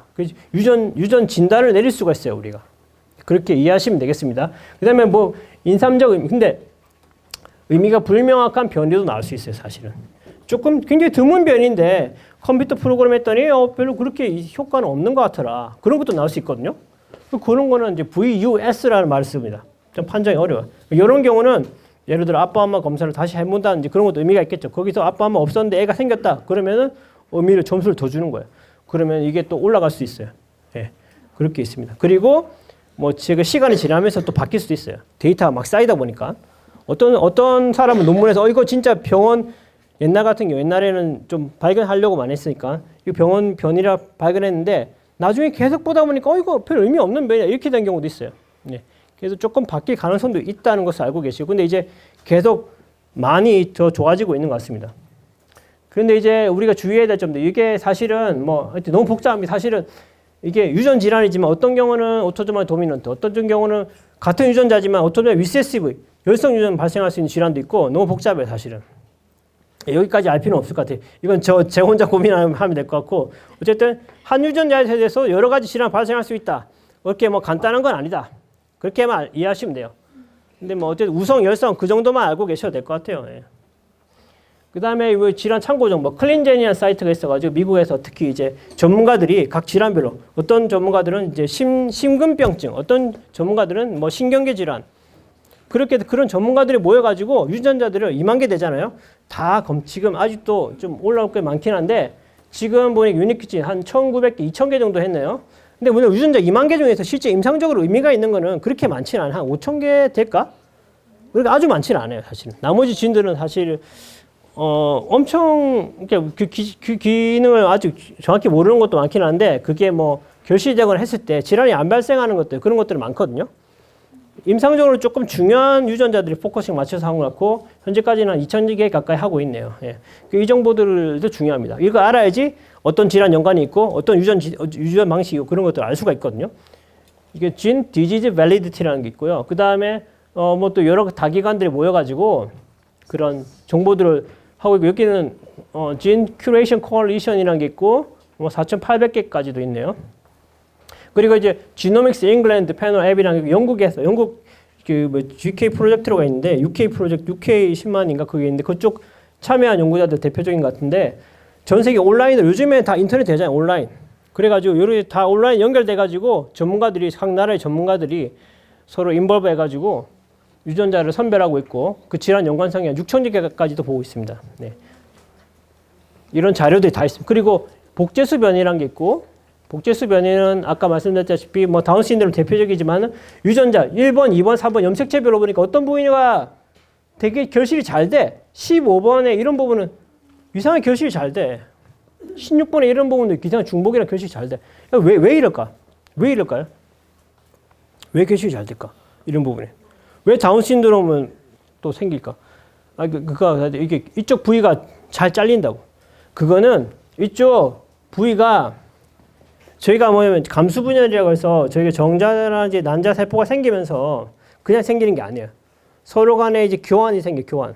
유전 진단을 내릴 수가 있어요, 우리가. 그렇게 이해하시면 되겠습니다. 그 다음에 인삼적 의미. 근데 의미가 불명확한 변이도 나올 수 있어요, 사실은. 조금 굉장히 드문 변인데 컴퓨터 프로그램 했더니 별로 그렇게 효과는 없는 것 같더라. 그런 것도 나올 수 있거든요. 그런 거는 이제 VUS라는 말을 씁니다. 좀 판정이 어려워요. 이런 경우는 예를 들어 아빠, 엄마 검사를 다시 해본다든지 그런 것도 의미가 있겠죠. 거기서 아빠, 엄마 없었는데 애가 생겼다. 그러면은 의미를 점수를 더 주는 거예요. 그러면 이게 또 올라갈 수 있어요. 예, 그렇게 있습니다. 그리고 제가 시간이 지나면서 또 바뀔 수도 있어요. 데이터가 막 쌓이다 보니까 어떤 사람은 논문에서 이거 진짜 병원 옛날 같은 경우 옛날에는 좀 발견하려고 많이 했으니까 이 병원 변이라 발견했는데 나중에 계속 보다 보니까 이거 별 의미 없는 변이야 이렇게 된 경우도 있어요. 예. 그래서 조금 바뀔 가능성도 있다는 것을 알고 계시고 근데 이제 계속 많이 더 좋아지고 있는 것 같습니다. 그런데 이제 우리가 주의해야 될 점도 이게 사실은 뭐 너무 복잡합니다. 사실은 이게 유전 질환이지만 어떤 경우는 오토소멀 도미넌트, 어떤 경우는 같은 유전자지만 오토소멀 리세시브, 열성 유전 발생할 수 있는 질환도 있고 너무 복잡해요, 사실은. 여기까지 알 필요는 없을 것 같아요. 이건 제 혼자 고민하면 될 것 같고 어쨌든 한 유전자에 대해서 여러 가지 질환 발생할 수 있다. 그렇게 뭐 간단한 건 아니다. 그렇게만 이해하시면 돼요. 근데 뭐 어쨌든 우성, 열성 그 정도만 알고 계셔도 될 것 같아요. 예. 그 다음에 질환 참고 정보, 클린제니안 사이트가 있어가지고 미국에서 특히 이제 전문가들이 각 질환별로 어떤 전문가들은 이제 심근병증, 어떤 전문가들은 뭐 신경계 질환, 그렇게 그런 전문가들이 모여가지고 유전자들을 2만 개 되잖아요. 다 지금 아직도 좀 올라올 게 많긴 한데 지금 보니까 유니크지 한 1,900개, 2,000개 정도 했네요. 근데 물론 유전자 2만 개 중에서 실제 임상적으로 의미가 있는 거는 그렇게 많지는 않아요. 한 5,000개 될까? 그러니까 아주 많지는 않아요, 사실은. 나머지 진들은 사실 엄청 그 기능을 아직 정확히 모르는 것도 많긴 한데 그게 뭐 결실되거나 했을 때 질환이 안 발생하는 것들 그런 것들이 많거든요. 임상적으로 조금 중요한 유전자들이 포커싱 맞춰서 한 것 같고 현재까지는 한 2,000개 가까이 하고 있네요. 예. 이 정보들도 중요합니다. 이거 알아야지 어떤 질환 연관이 있고 어떤 유전 방식이 있고 그런 것들을 알 수가 있거든요. 이게 진 디지즈 밸리디티라는 게 있고요. 그 다음에 뭐 또 여러 다기관들이 모여가지고 그런 정보들을 하고 있고 여기는 진 큐레이션 코얼리션이라는 게 있고 뭐 4,800개까지도 있네요. 그리고 이제 지노믹스 잉글랜드 패널 앱이라는 영국에서 영국 그 GK 프로젝트로가 있는데 UK 프로젝트 UK 10만인가 그게 있는데 그쪽 참여한 연구자들 대표적인 것 같은데 전 세계 온라인으로 요즘에 다 인터넷 되잖아요. 온라인. 그래가지고 여러 다 온라인 연결돼가지고 전문가들이 각 나라의 전문가들이 서로 인볼브 해가지고 유전자를 선별하고 있고 그 질환 연관성이 한 6,000개까지도 보고 있습니다. 네. 이런 자료들이 다 있습니다. 그리고 복제수 변이라는 게 있고 복제수 변이는 아까 말씀드렸다시피 뭐 다운 신드롬 대표적이지만 유전자 1번, 2번, 4번 염색체별로 보니까 어떤 부위가 되게 결실이 잘 돼. 15번에 이런 부분은 이상하게 결실이 잘 돼. 16번에 이런 부분도 이상하게 중복이랑 결실이 잘 돼. 왜 이럴까? 왜 이럴까요? 왜 결실이 잘 될까? 이런 부분에. 왜 다운 신드롬은 또 생길까? 이게 이쪽 부위가 잘 잘린다고. 그거는 이쪽 부위가 저희가 뭐냐면 감수분열이라고 해서 저희가 정자라든지 난자 세포가 생기면서 그냥 생기는 게 아니에요. 서로 간에 이제 교환이 생겨, 교환.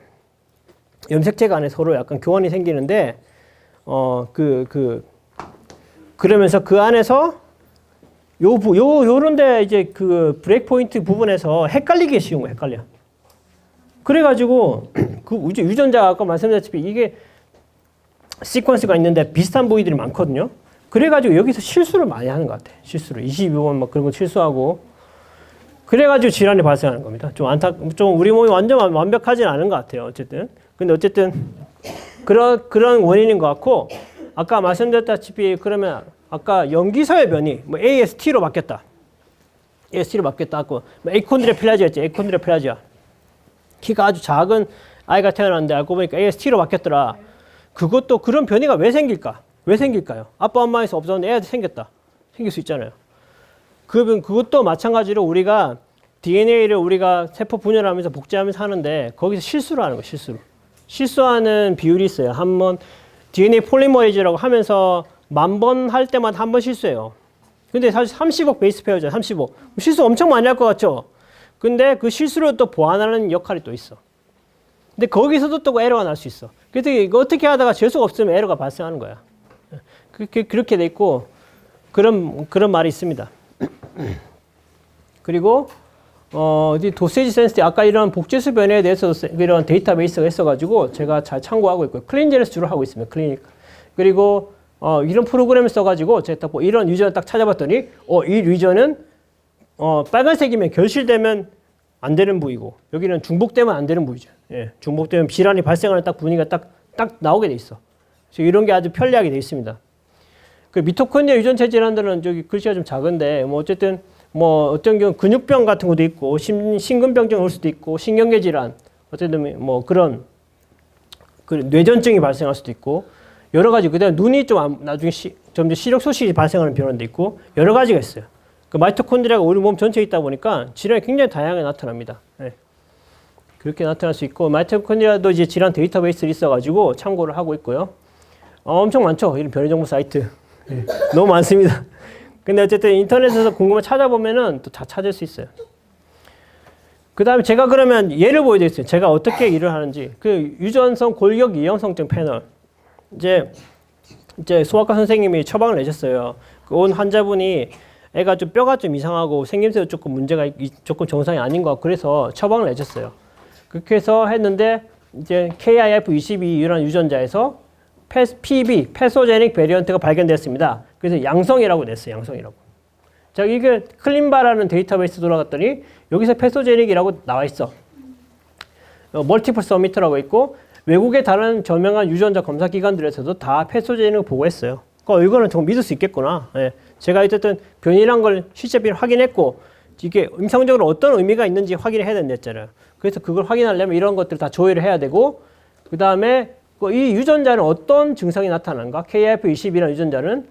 염색체 간에 서로 약간 교환이 생기는데, 그러면서 그 안에서 요런데 이제 그 브레이크 포인트 부분에서 헷갈리게 쉬운 거예요, 헷갈려. 그래가지고 그 유전자 아까 말씀드렸다시피 이게 시퀀스가 있는데 비슷한 부위들이 많거든요. 그래가지고 여기서 실수를 많이 하는 것 같아요. 실수를 22번 막 그런 거 실수하고 그래가지고 질환이 발생하는 겁니다. 좀 우리 몸이 완전 완벽하진 않은 것 같아요. 어쨌든 근데 어쨌든 그런 원인인 것 같고 아까 말씀드렸다시피 그러면 아까 염기서의 변이 뭐 AST로 바뀌었다. AST로 바뀌었다 하고 뭐 에이콘드로플라지아였지. 에이콘드로플라지아 키가 아주 작은 아이가 태어났는데 알고 보니까 AST로 바뀌었더라. 그것도 그런 변이가 왜 생길까? 왜 생길까요? 아빠 엄마에서 없었는데 애한테 생겼다. 생길 수 있잖아요. 그것도 마찬가지로 우리가 DNA를 우리가 세포 분열하면서 복제하면서 하는데 거기서 실수를 하는 거예요. 실수하는 비율이 있어요. 한번 DNA 폴리머레이즈라고 하면서 10,000번 할 때마다 한 번 실수해요. 근데 사실 30억 베이스 페어잖아요. 30억. 실수 엄청 많이 할 것 같죠? 근데 그 실수를 또 보완하는 역할이 또 있어. 근데 거기서도 또 에러가 날 수 있어. 그래서 이거 어떻게 하다가 재수가 없으면 에러가 발생하는 거야. 그렇게 돼 있고 그런 말이 있습니다. 그리고 도세지 센시티 아까 이런 복제수 변이에 대해서 이런 데이터베이스가 있어가지고 제가 잘 참고하고 있고요. 클린제네스 주로 하고 있습니다. 클리닉. 그리고 이런 프로그램을 써가지고 제가 딱 이런 유전을 딱 찾아봤더니 이 유전은 빨간색이면 결실되면 안 되는 부위고 여기는 중복되면 안 되는 부위죠. 예, 중복되면 질환이 발생하는 딱 부위가 딱 나오게 돼 있어. 그래서 이런 게 아주 편리하게 돼 있습니다. 그 미토콘드리아 유전체 질환들은 저기 글씨가 좀 작은데 뭐 어쨌든 뭐 어떤 경우 근육병 같은 것도 있고 심근병증 올 수도 있고 신경계 질환 어쨌든 뭐 그런 그 뇌전증이 발생할 수도 있고 여러 가지 그다음에 눈이 좀 나중에 점점 시력 소실이 발생하는 병원도 있고 여러 가지가 있어요. 그 마이토콘드리아가 우리 몸 전체에 있다 보니까 질환이 굉장히 다양하게 나타납니다. 네. 그렇게 나타날 수 있고 마이토콘드리아도 이제 질환 데이터베이스를 있어가지고 참고를 하고 있고요. 엄청 많죠. 이런 변이 정보 사이트. 예, 너무 많습니다. 근데 어쨌든 인터넷에서 궁금한 찾아보면은 또 다 찾을 수 있어요. 그 다음에 제가 그러면 예를 보여드리겠어요. 제가 어떻게 일을 하는지. 그 유전성 골격 이형성증 패널. 이제 소아과 선생님이 처방을 내셨어요. 그 온 환자분이 애가 좀 뼈가 좀 이상하고 생김새도 조금 문제가 조금 정상이 아닌 것 같고 그래서 처방을 내셨어요. 그렇게 해서 했는데 이제 KIF22 이런 유전자에서 PB, 패소제닉 베리언트가 발견됐습니다. 그래서 양성이라고 냈어요. 양성이라고. 자, 이게 클린바라는 데이터베이스 돌아갔더니 여기서 패소제닉이라고 나와 있어. 멀티플 서미트라고 있고 외국의 다른 저명한 유전자 검사 기관들에서도 다 패소제닉을 보고했어요. 이거는 좀 믿을 수 있겠구나. 예. 제가 어쨌든 변이란 걸 실제 변이 확인했고 이게 임상적으로 어떤 의미가 있는지 확인을 해야 된댔잖아요. 그래서 그걸 확인하려면 이런 것들을 다 조회를 해야 되고 그 다음에 이 유전자는 어떤 증상이 나타나는가? KF22라는 유전자는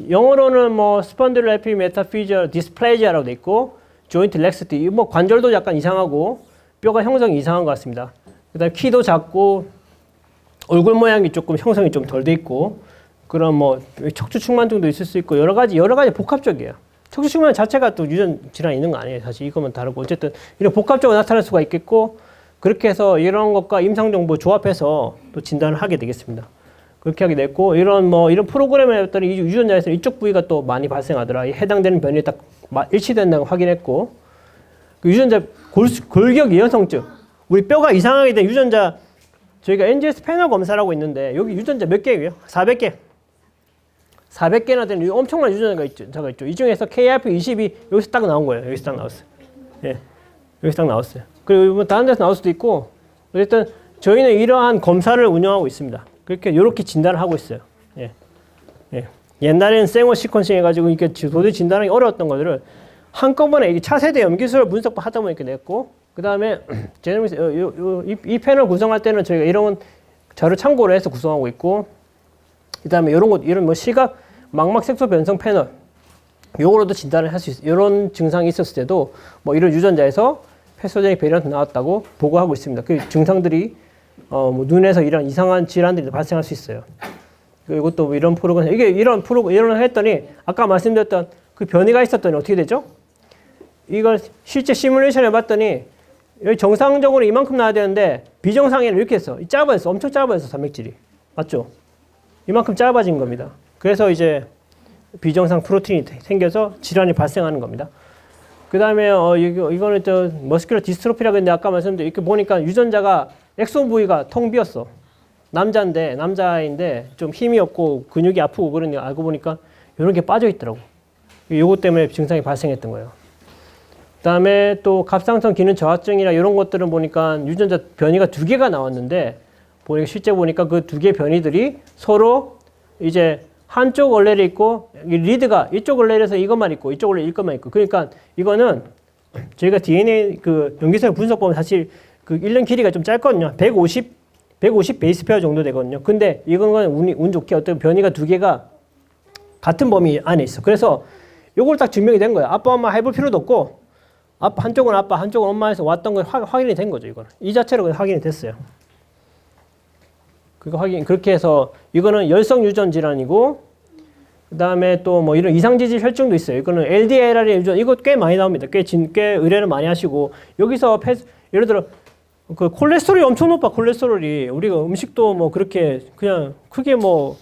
영어로는 뭐 스펀딜로에피 메타피지얼 디스플레이지아라고 돼 있고 조인트 렉스티 뭐 관절도 약간 이상하고 뼈가 형성이 이상한 것 같습니다. 그다음에 키도 작고 얼굴 모양이 조금 형성이 좀 덜 돼 있고 그런 뭐 척추 측만증도 있을 수 있고 여러 가지 복합적이에요. 척추 측만 자체가 또 유전 질환이 있는 거 아니에요. 사실 이것만 다르고 어쨌든 이런 복합적으로 나타날 수가 있겠고 그렇게 해서 이런 것과 임상 정보 조합해서 또 진단을 하게 되겠습니다. 그렇게 하게 됐고 이런 프로그램을 했더니 이 유전자에서 이쪽 부위가 또 많이 발생하더라. 해당되는 변이 딱 일치된다고 확인했고 그 유전자 골격 이형성증 우리 뼈가 이상하게 된 유전자 저희가 NGS 패널 검사라고 있는데 여기 유전자 몇 개예요? 400개. 400개나 되는 엄청난 유전자가 있죠. 이 중에서 KIF22 여기서 딱 나온 거예요. 여기서 딱 나왔어요. 예, 여기서 딱 나왔어요. 그리고 다른 데서 나올 수도 있고 어쨌든 저희는 이러한 검사를 운영하고 있습니다. 이렇게 진단을 하고 있어요. 예. 예. 옛날에는 생원 시퀀싱 해가지고 이게 도저히 진단하기 어려웠던 것들을 한꺼번에 이게 차세대 염기술 분석 하다 보니까 냈고 그 다음에 이 패널 구성할 때는 저희가 이런 자료 참고를 해서 구성하고 있고 그 다음에 이런 뭐 시각 망막 색소 변성 패널 요거로도 진단을 할 수 있어요. 이런 증상이 있었을 때도 뭐 이런 유전자에서 패소제닉 베리언트 나왔다고 보고하고 있습니다. 그 증상들이 뭐 눈에서 이런 이상한 질환들이 발생할 수 있어요. 그리고 또 이런 프로그램 이런 했더니 아까 말씀드렸던 그 변이가 있었더니 어떻게 되죠? 이걸 실제 시뮬레이션 해봤더니 여기 정상적으로 이만큼 나와야 되는데 비정상에는 이렇게 했어. 짧아졌어. 엄청 짧아졌어. 단백질이. 맞죠? 이만큼 짧아진 겁니다. 그래서 이제 비정상 프로틴이 생겨서 질환이 발생하는 겁니다. 그 다음에 이거는 저 머스큘러 디스트로피라고 했는데 아까 말씀드린 이렇게 보니까 유전자가 엑손 부위가 텅 비었어. 남자인데 좀 힘이 없고 근육이 아프고 그러니 알고 보니까 이런 게 빠져 있더라고. 요것 때문에 증상이 발생했던 거예요. 그 다음에 또 갑상선 기능 저하증이나 이런 것들은 보니까 유전자 변이가 2개가 나왔는데 실제 보니까 그 2개 변이들이 서로 이제 한쪽 얼레리 있고 리드가 이쪽 얼레리에서 이것만 있고 이쪽 얼레리 이것만 있고 그러니까 이거는 저희가 DNA 그 염기술 분석 보면 사실 그 1년 길이가 좀 짧거든요. 150 베이스 페어 정도 되거든요. 근데 이건 운 좋게 어떤 변이가 2개가 같은 범위 안에 있어. 그래서 요걸 딱 증명이 된 거예요. 아빠 엄마 해볼 필요도 없고 한쪽은 아빠 한쪽은 엄마에서 왔던 걸 확인이 된 거죠. 이거는 이 자체로 확인이 됐어요. 그렇게 해서 이거는 열성 유전 질환이고 그 다음에 또 뭐 이런 이상지질 혈증도 있어요. 이거는 LDLR의 유전 이거 꽤 많이 나옵니다. 꽤 의뢰를 많이 하시고 여기서 예를 들어 그 콜레스테롤이 엄청 높아. 콜레스테롤이 우리가 음식도 뭐 그렇게 그냥 크게 뭐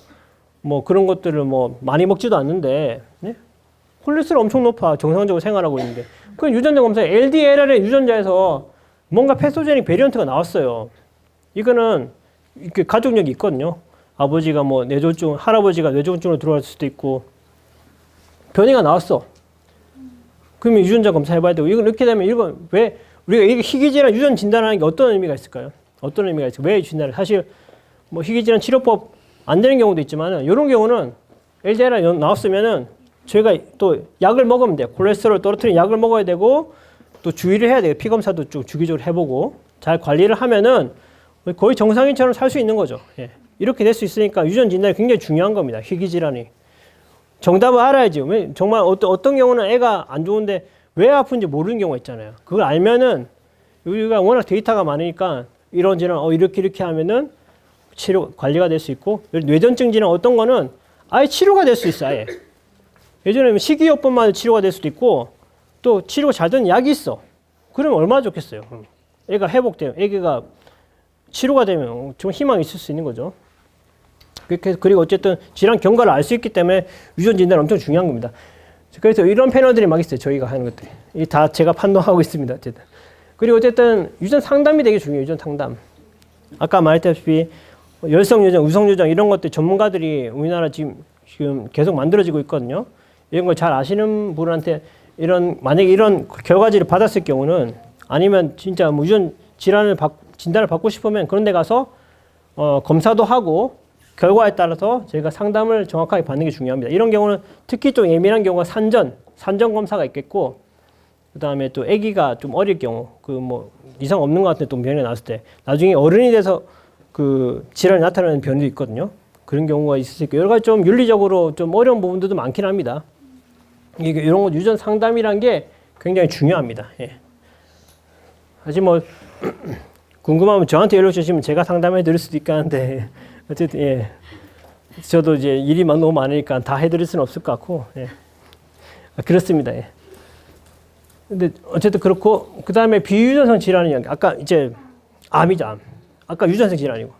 그런 것들을 뭐 많이 먹지도 않는데 네? 콜레스테롤 엄청 높아. 정상적으로 생활하고 있는데 그 유전자 검사에 LDLR의 유전자에서 뭔가 패소제닉 베리언트가 나왔어요. 이거는 이렇게 가족력이 있거든요. 아버지가 뭐 뇌졸중, 할아버지가 뇌졸중으로 들어갈 수도 있고 변이가 나왔어. 그러면 유전자 검사해봐야 되고 이건 이렇게 되면 이건 왜 우리가 이게 희귀질환 유전 진단하는 게 어떤 의미가 있을까요? 어떤 의미가 있을까요? 왜 진단을 사실 뭐 희귀질환 치료법 안 되는 경우도 있지만은 이런 경우는 LDLR 나왔으면은 저희가 또 약을 먹으면 돼요. 콜레스테롤 떨어뜨리는 약을 먹어야 되고 또 주의를 해야 돼요. 피 검사도 쭉 주기적으로 해보고 잘 관리를 하면은 거의 정상인처럼 살 수 있는 거죠. 예. 이렇게 될 수 있으니까 유전 진단이 굉장히 중요한 겁니다. 희귀질환이. 정답을 알아야지. 왜 정말 어떤 경우는 애가 안 좋은데 왜 아픈지 모르는 경우가 있잖아요. 그걸 알면은 우리가 워낙 데이터가 많으니까 이런 질환 이렇게 하면은 치료 관리가 될 수 있고 뇌전증 질환 어떤 거는 아예 치료가 될 수 있어 아예. 예전에 식이요법만 치료가 될 수도 있고 또 치료가 잘 되는 약이 있어. 그러면 얼마나 좋겠어요. 애가 회복되면 애가 치료가 되면 좀 희망이 있을 수 있는 거죠. 그리고 어쨌든 질환 경과를 알 수 있기 때문에 유전 진단은 엄청 중요한 겁니다. 그래서 이런 패널들이 막 있어요. 저희가 하는 것들이. 이 다 제가 판독하고 있습니다. 어쨌든. 그리고 어쨌든 유전 상담이 되게 중요해요. 유전 상담. 아까 말했다시피 열성 유전, 우성 유전 이런 것들 전문가들이 우리나라 지금 계속 만들어지고 있거든요. 이런 걸 잘 아시는 분한테 만약에 이런 결과지를 받았을 경우는 아니면 진짜 뭐 유전 진단을 받고 싶으면 그런 데 가서 검사도 하고 결과에 따라서 저희가 상담을 정확하게 받는 게 중요합니다. 이런 경우는 특히 좀 예민한 경우가 산전 검사가 있겠고 그다음에 또 아기가 좀 어릴 경우 그 뭐 이상 없는 것 같은데 또 변이 나왔을 때 나중에 어른이 돼서 그 질환이 나타나는 변이도 있거든요. 그런 경우가 있을 수 있고 여러 가지 좀 윤리적으로 좀 어려운 부분들도 많긴 합니다. 이게 이런 거 유전 상담이란 게 굉장히 중요합니다. 예. 사실 뭐 궁금하면 저한테 연락 주시면 제가 상담해 드릴 수도 있긴 한데 어쨌든 예. 저도 이제 일이 너무 많으니까 다 해드릴 수는 없을 것 같고 예. 그렇습니다. 예. 근데 어쨌든 그렇고 그 다음에 비유전성 질환이 아까 이제 암이죠. 암. 아까 유전성 질환이고.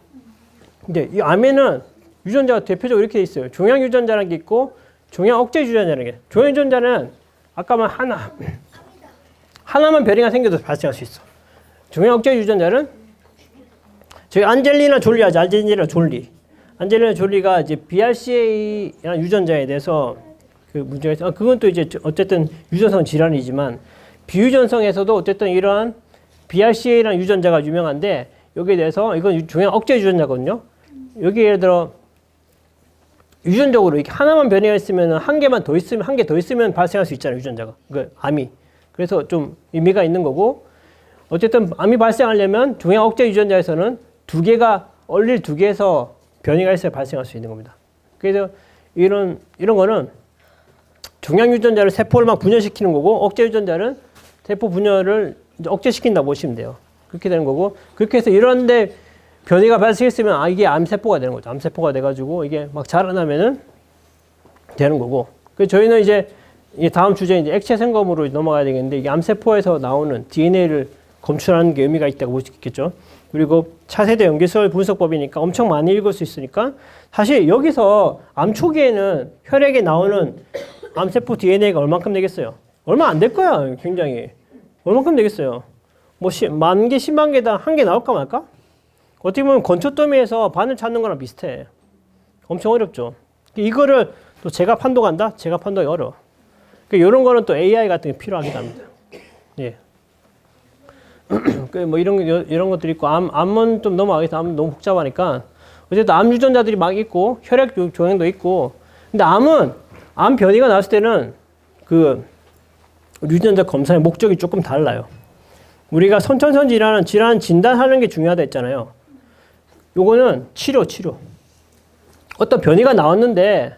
근데 이 암에는 유전자가 대표적으로 이렇게 돼 있어요. 종양 유전자라는 게 있고 종양 억제 유전자라는 게. 종양 유전자는 아까만 하나만 변이가 생겨도 발생할 수 있어. 종양 억제 유전자는 저희 안젤리나 졸리 하죠. 안젤리나 졸리가 이제 BRCA라는 유전자에 대해서 그 문제가 있어. 그건 또 이제 어쨌든 유전성 질환이지만 비유전성에서도 어쨌든 이러한 BRCA라는 유전자가 유명한데 여기에 대해서 이건 종양 억제 유전자거든요. 여기 예를 들어 유전적으로 이렇게 하나만 변이가 있으면 한 개 더 있으면 발생할 수 있잖아요. 유전자가. 그 암이. 그래서 좀 의미가 있는 거고 어쨌든 암이 발생하려면 종양 억제 유전자에서는 얼릴 두 개에서 변이가 있어야 발생할 수 있는 겁니다. 그래서 이런 거는 종양 유전자를 세포를 막 분열시키는 거고 억제 유전자는 세포 분열을 이제 억제시킨다고 보시면 돼요. 그렇게 되는 거고 그렇게 해서 이런데 변이가 발생했으면 이게 암세포가 되는 거죠. 암세포가 돼가지고 이게 막 자라나면은 되는 거고. 그래서 저희는 이제 다음 주제 이제 액체 생검으로 넘어가야 되겠는데 이게 암세포에서 나오는 DNA를 검출하는 게 의미가 있다고 볼 수 있겠죠. 그리고 차세대 염기술 분석법이니까 엄청 많이 읽을 수 있으니까 사실 여기서 암 초기에는 혈액에 나오는 암세포 DNA가 얼만큼 되겠어요? 얼마 안 될 거야. 굉장히. 얼만큼 되겠어요? 뭐 10,000개, 10만 개당 한 개 나올까 말까? 어떻게 보면 건초더미에서 바늘 찾는 거랑 비슷해. 엄청 어렵죠. 이거를 또 제가 판독한다? 제가 판독이 어려워. 이런 거는 또 AI 같은 게 필요하기도 합니다. 예. 뭐 이런 것들이 있고, 암은 좀 넘어가겠다. 암은 너무 복잡하니까. 어쨌든 암 유전자들이 막 있고, 혈액 종양도 있고. 근데 암 변이가 나왔을 때는 그 유전자 검사의 목적이 조금 달라요. 우리가 선천성 질환 진단하는 게 중요하다 했잖아요. 요거는 치료. 어떤 변이가 나왔는데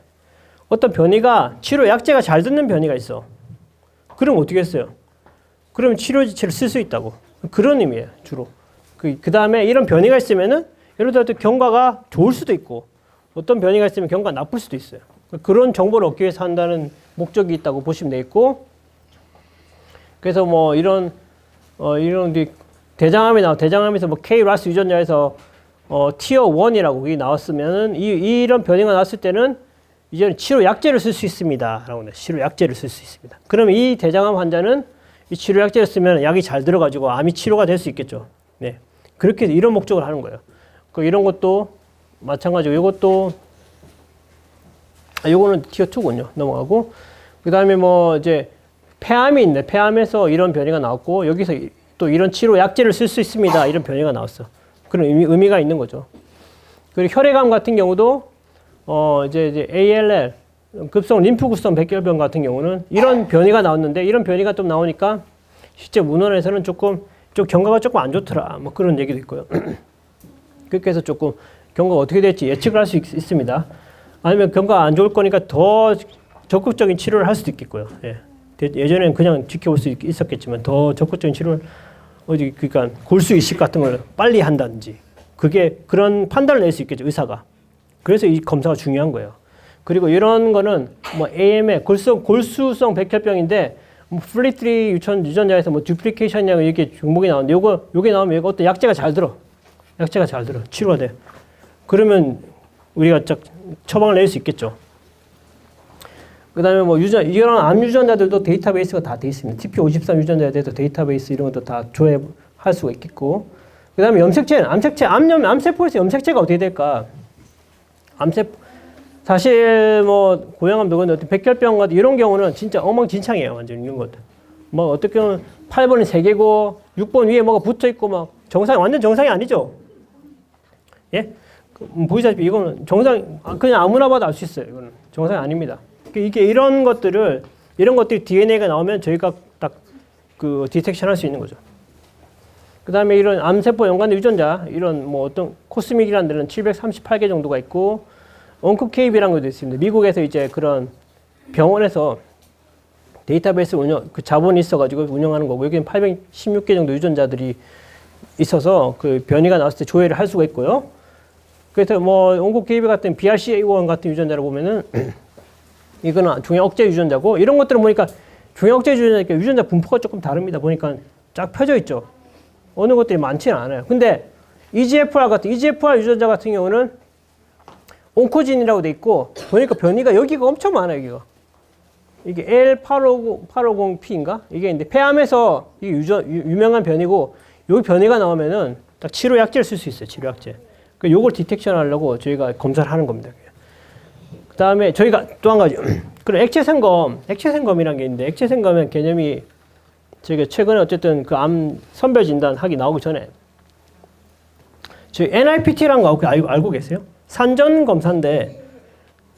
어떤 변이가 치료 약제가 잘 듣는 변이가 있어. 그럼 어떻게 했어요? 그럼 치료제를 쓸 수 있다고. 그런 의미예요, 주로. 그 다음에 이런 변이가 있으면은 예를 들어 경과가 좋을 수도 있고 어떤 변이가 있으면 경과가 나쁠 수도 있어요. 그런 정보를 얻기 위해서 한다는 목적이 있다고 보시면 되겠고 그래서 뭐 이런 대장암에서 뭐 KRAS 유전자에서 티어 1이라고 그게 나왔으면은 이런 변이가 나왔을 때는 이제는 치료 약제를 쓸 수 있습니다. 라고 해요. 치료 약제를 쓸 수 있습니다. 그러면 이 대장암 환자는 이 치료 약제를 쓰면 약이 잘 들어가지고 암이 치료가 될 수 있겠죠. 네. 그렇게 이런 목적을 하는 거예요. 이런 것도 마찬가지고 요거는 티어 2군요. 넘어가고 그다음에 뭐 이제 폐암이 있네. 폐암에서 이런 변이가 나왔고 여기서 또 이런 치료 약제를 쓸 수 있습니다. 이런 변이가 나왔어. 그런 의미가 있는 거죠. 그리고 혈액암 같은 경우도 이제 ALL 급성 림프구성 백혈병 같은 경우는 이런 변이가 나왔는데 이런 변이가 좀 나오니까 실제 문헌에서는 좀 경과가 조금 안 좋더라. 뭐 그런 얘기도 있고요. 그렇게 해서 조금 경과가 어떻게 될지 예측을 할 수 있습니다. 아니면 경과가 안 좋을 거니까 더 적극적인 치료를 할 수도 있겠고요. 예. 예전에는 그냥 지켜볼 수 있었겠지만 더 적극적인 치료를 그러니까 골수 이식 같은 걸 빨리 한다든지 그게 그런 판단을 낼 수 있겠죠, 의사가. 그래서 이 검사가 중요한 거예요. 그리고 이런 거는 뭐 AM의 골수성 백혈병인데 뭐 플리트리 유전자에서 뭐 듀플리케이션이라고 이렇게 종목이 나오는데 요게 나오면 이거 어떤 약제가 잘 들어. 약제가 잘 들어. 치료가 돼. 그러면 우리가 처방을 낼 수 있겠죠. 그다음에 뭐 이런 암 유전자들도 데이터베이스가 다 돼 있습니다. TP53 유전자에 대해서 데이터베이스 이런 것도 다 조회할 수가 있겠고. 그다음에 염색체는 암세포에서 염색체가 어떻게 될까? 사실 뭐 고형암도 그런데 어떤 백혈병 같은 이런 경우는 진짜 엉망진창이에요. 완전 이런 것들. 뭐 어떻게 보면 8번이 3개고 6번 위에 뭐가 붙어 있고 막 완전 정상이 아니죠. 예? 보이시다시피 이거는 그냥 아무나 봐도 알 수 있어요. 이거는 정상이 아닙니다. 이게 이런 것들이 DNA가 나오면 저희가 딱 그 디텍션 할 수 있는 거죠. 그 다음에 이런 암세포 연관된 유전자, 이런 뭐 어떤 코스믹이라는 데는 738개 정도가 있고, 온코케이비라는 것도 있습니다. 미국에서 이제 그런 병원에서 데이터베이스 그 자본이 있어가지고 운영하는 거고, 여기는 816개 정도 유전자들이 있어서 그 변이가 나왔을 때 조회를 할 수가 있고요. 그래서 뭐 온코케이비 같은 BRCA1 같은 유전자를 보면은 이거는 중요 억제 유전자고, 이런 것들은 보니까 중요 억제 유전자니까 유전자 분포가 조금 다릅니다. 보니까 쫙 펴져 있죠. 어느 것들이 많지는 않아요. 근데 EGFR 유전자 같은 경우는 온코진이라고 돼 있고, 보니까 변이가 여기가 엄청 많아요. 여기가. 이게 L850P인가? 이게 이제 폐암에서 이게 유명한 변이고, 여기 변이가 나오면은 딱 치료 약제를 쓸 수 있어요. 치료 약제. 그 요걸 디텍션 하려고 저희가 검사를 하는 겁니다. 그 다음에 저희가 또 한 가지. 그럼 액체생검이라는 게 있는데, 액체생검의 개념이 저희가 최근에 어쨌든 그 암 선별 진단 하기 나오기 전에 저희 NIPT라는 거 알고 계세요? 산전 검사인데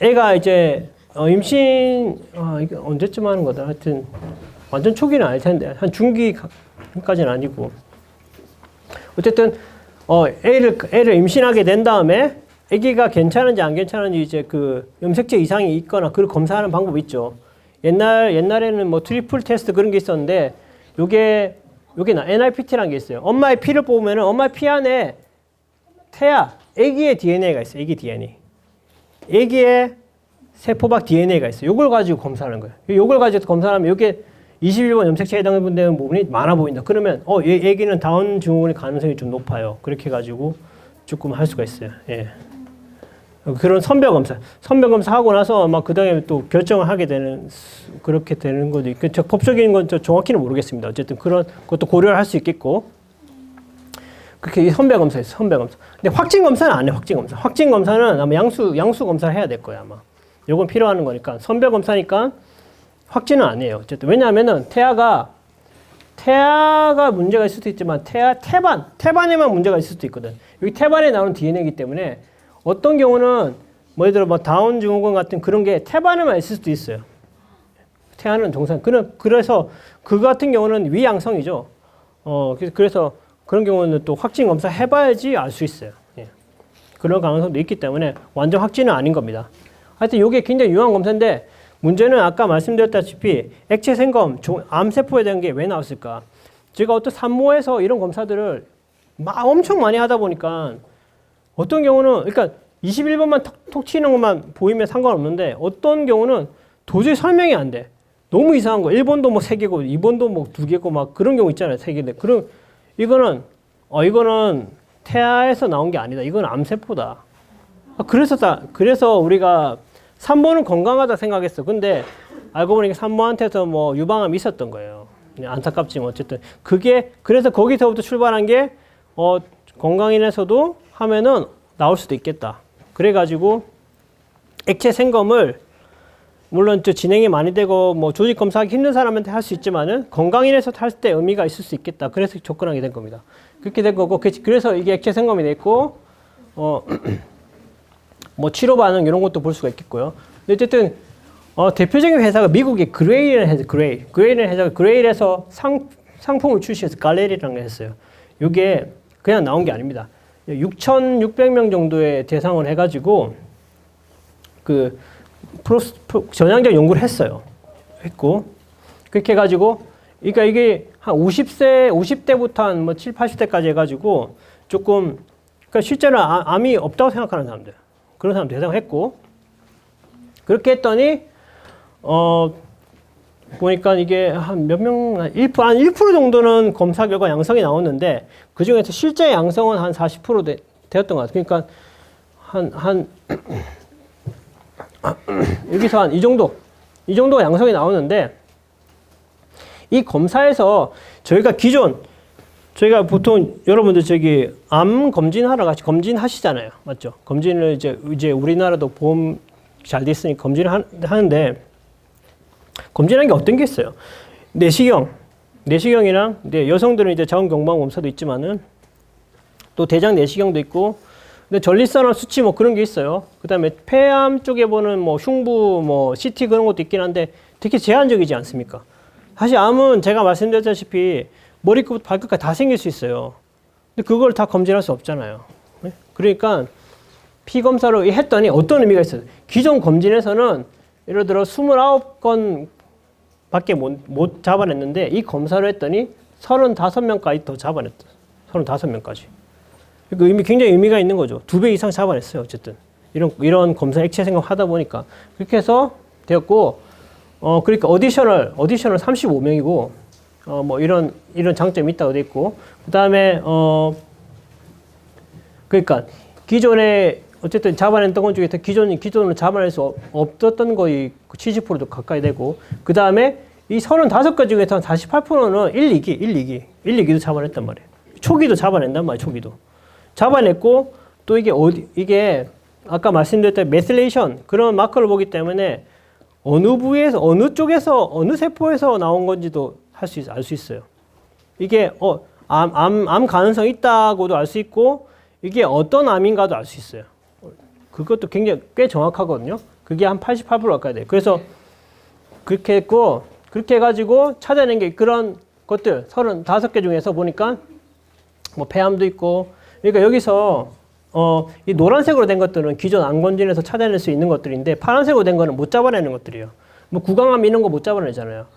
애가 이제 임신 이게 언제쯤 하는 거다. 하여튼 완전 초기는 아닐 텐데 한 중기까지는 아니고 어쨌든 애를 임신하게 된 다음에 아기가 괜찮은지 안 괜찮은지 이제 그 염색체 이상이 있거나 그걸 검사하는 방법이 있죠. 옛날에는 뭐 트리플 테스트 그런 게 있었는데 요게 NIPT라는 게 있어요. 엄마의 피를 뽑으면은 엄마의 피 안에 아기의 DNA가 있어요. 아기 DNA. 아기의 세포박 DNA가 있어요. 요걸 가지고 검사하는 거예요. 요걸 가지고 검사하면 요게 21번 염색체에 해당되는 부분이 많아 보인다. 그러면 얘 아기는 다운 증후군의 가능성이 좀 높아요. 그렇게 가지고 조금 할 수가 있어요. 예. 그런 선별 검사 하고 나서 막 그다음에 또 결정을 하게 되는 그렇게 되는 것도 있고 법적인 건 정확히는 모르겠습니다. 어쨌든 그런 것도 고려를 할 수 있겠고 그렇게 선별 검사예요. 선별 검사. 근데 확진 검사는 안 해요. 확진 검사는 아마 양수 검사를 해야 될 거예요. 아마 요건 필요한 거니까 선별 검사니까 확진은 아니에요. 어쨌든 왜냐하면은 태아가 문제가 있을 수도 있지만 태반에만 문제가 있을 수도 있거든. 여기 태반에 나오는 DNA이기 때문에 어떤 경우는 뭐 예를 들어 뭐 다운 증후군 같은 그런 게 태반에만 있을 수도 있어요. 태아는 정상. 그래서 그 같은 경우는 위양성이죠. 그래서 그런 경우는 또 확진 검사 해봐야지 알 수 있어요. 예. 그런 가능성도 있기 때문에 완전 확진은 아닌 겁니다. 하여튼 이게 굉장히 유용한 검사인데 문제는 아까 말씀드렸다시피 액체 생검, 암세포에 대한 게 왜 나왔을까? 제가 어떤 산모에서 이런 검사들을 막 엄청 많이 하다 보니까 어떤 경우는 그러니까 21번만 톡 치는 것만 보이면 상관없는데 어떤 경우는 도저히 설명이 안 돼. 너무 이상한 거. 1번도 뭐 3개고 2번도 뭐 2개고 막 그런 경우 있잖아요. 3개인데. 그럼 이거는 태아에서 나온 게 아니다. 이건 암세포다. 그래서 우리가 3번은 건강하다 생각했어. 근데 알고 보니까 산모한테서 뭐 유방암이 있었던 거예요. 안타깝지만 어쨌든 그래서 거기서부터 출발한 게 건강인에서도 하면은 나올 수도 있겠다. 그래가지고 액체 생검을 물론 진행이 많이 되고 뭐 조직 검사하기 힘든 사람한테 할 수 있지만은 건강인에서 할 때 의미가 있을 수 있겠다. 그래서 접근하게 된 겁니다. 그렇게 된 거고 그래서 이게 액체 생검이 됐고 뭐 치료 반응 이런 것도 볼 수가 있겠고요. 근데 어쨌든 대표적인 회사가 미국의 그레일에서 상품을 출시해서 갈레리라는 걸 했어요. 이게 그냥 나온 게 아닙니다. 6,600명 정도의 대상을 해가지고 그 전향적 연구를 했고 그렇게 해가지고 그러니까 이게 한 50대부터 한 뭐 7, 80대까지 해가지고 조금 그러니까 실제로 암이 없다고 생각하는 사람들, 그런 사람 대상했고, 그렇게 했더니 보니까 이게 한 몇 명, 한 1% 정도는 검사 결과 양성이 나왔는데, 그 중에서 실제 양성은 한 40% 되었던 것 같아요. 그러니까 여기서 한 이 정도가 양성이 나오는데, 이 검사에서 저희가 보통 여러분들 저기 암 검진하러 같이 검진하시잖아요. 맞죠? 검진을 이제 우리나라도 보험 잘 돼 있으니까 검진을 하는데, 검진하는 게 어떤 게 있어요? 내시경이랑 여성들은 이제 자궁경부암 검사도 있지만은 또 대장 내시경도 있고, 근데 전립선암 수치 뭐 그런 게 있어요. 그다음에 폐암 쪽에 보는 뭐 흉부 뭐 CT 그런 것도 있긴 한데 되게 제한적이지 않습니까? 사실 암은 제가 말씀드렸다시피 머리끝부터 발끝까지 다 생길 수 있어요. 근데 그걸 다 검진할 수 없잖아요. 네? 그러니까 피 검사로 했더니 어떤 의미가 있어요? 기존 검진에서는 예를 들어 29건 밖에 못 잡아냈는데, 이 검사를 했더니 35명까지 더 잡아냈다. 35명까지. 그 굉장히 의미가 있는 거죠. 2배 이상 잡아냈어요. 어쨌든 이런 검사 액체 생각 하다 보니까 그렇게 해서 되었고, 그러니까 오디셔널 35명이고, 뭐 이런 장점이 있다고 돼 있고, 그다음에 그러니까 기존에 어쨌든 잡아냈던 것 중에서 기존으로 잡아낼 수 없었던 거의 70%도 가까이 되고, 그 다음에 이 35개 중에서 48%는 1, 2기도 잡아냈단 말이에요. 초기도 잡아낸단 말이에요. 초기도 잡아냈고, 또 이게 아까 말씀드렸던 메실레이션 그런 마커를 보기 때문에 어느 부위에서 어느 쪽에서 어느 세포에서 나온 건지도 알 수 있어요. 이게 암 가능성이 있다고도 알 수 있고, 이게 어떤 암인가도 알 수 있어요. 그것도 굉장히 꽤 정확하거든요. 그게 한 88% 가까이 돼요. 그래서 그렇게 했고, 그렇게 해가지고 찾아낸 게 그런 것들 35개 중에서 보니까 뭐 폐암도 있고, 그러니까 여기서 이 노란색으로 된 것들은 기존 암 검진에서 찾아낼 수 있는 것들인데, 파란색으로 된 거는 못 잡아내는 것들이에요. 뭐 구강암 이런 거 못 잡아내잖아요.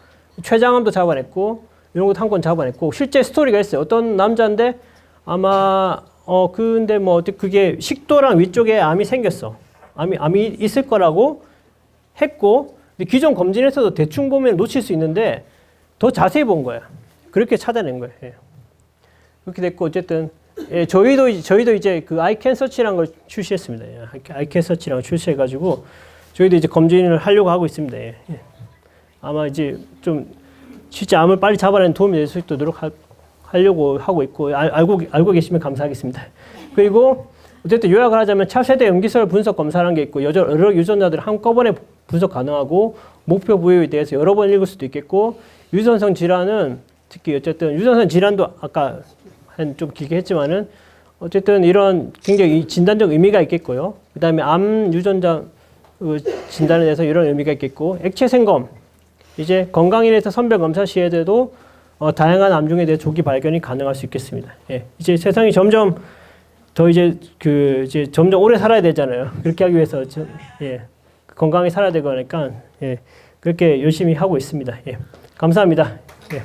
췌장암도 잡아냈고, 이런 것도 한 건 잡아냈고, 실제 스토리가 있어요. 어떤 남자인데 아마 근데 뭐 그게 식도랑 위쪽에 암이 생겼어. 암이 있을 거라고 했고, 근데 기존 검진에서도 대충 보면 놓칠 수 있는데 더 자세히 본 거야. 그렇게 찾아낸 거예요. 예. 그렇게 됐고, 어쨌든 저희도 이제 그 아이캔서치라는 걸 출시했습니다. 아이캔서치라는 걸 출시해가지고 저희도 이제 검진을 하려고 하고 있습니다. 예. 아마 이제 좀 실제 암을 빨리 잡아내는 도움이 될 수 있도록 하려고 하고 있고, 알고 계시면 감사하겠습니다. 그리고 어쨌든 요약을 하자면 차세대 염기설 분석 검사라는 게 있고, 여러 유전자들을 한꺼번에 분석 가능하고, 목표 부위에 대해서 여러 번 읽을 수도 있겠고, 유전성 질환은 특히 어쨌든 유전성 질환도 아까 좀 길게 했지만은 어쨌든 이런 굉장히 진단적 의미가 있겠고요. 그 다음에 암 유전자 진단에 대해서 이런 의미가 있겠고, 액체 생검 이제 건강인에서 선별 검사 시에도 다양한 암중에 대해 조기 발견이 가능할 수 있겠습니다. 예, 이제 세상이 점점 더 이제 점점 오래 살아야 되잖아요. 그렇게 하기 위해서 건강히 살아야 되고 하니까 그렇게 열심히 하고 있습니다. 예, 감사합니다. 예.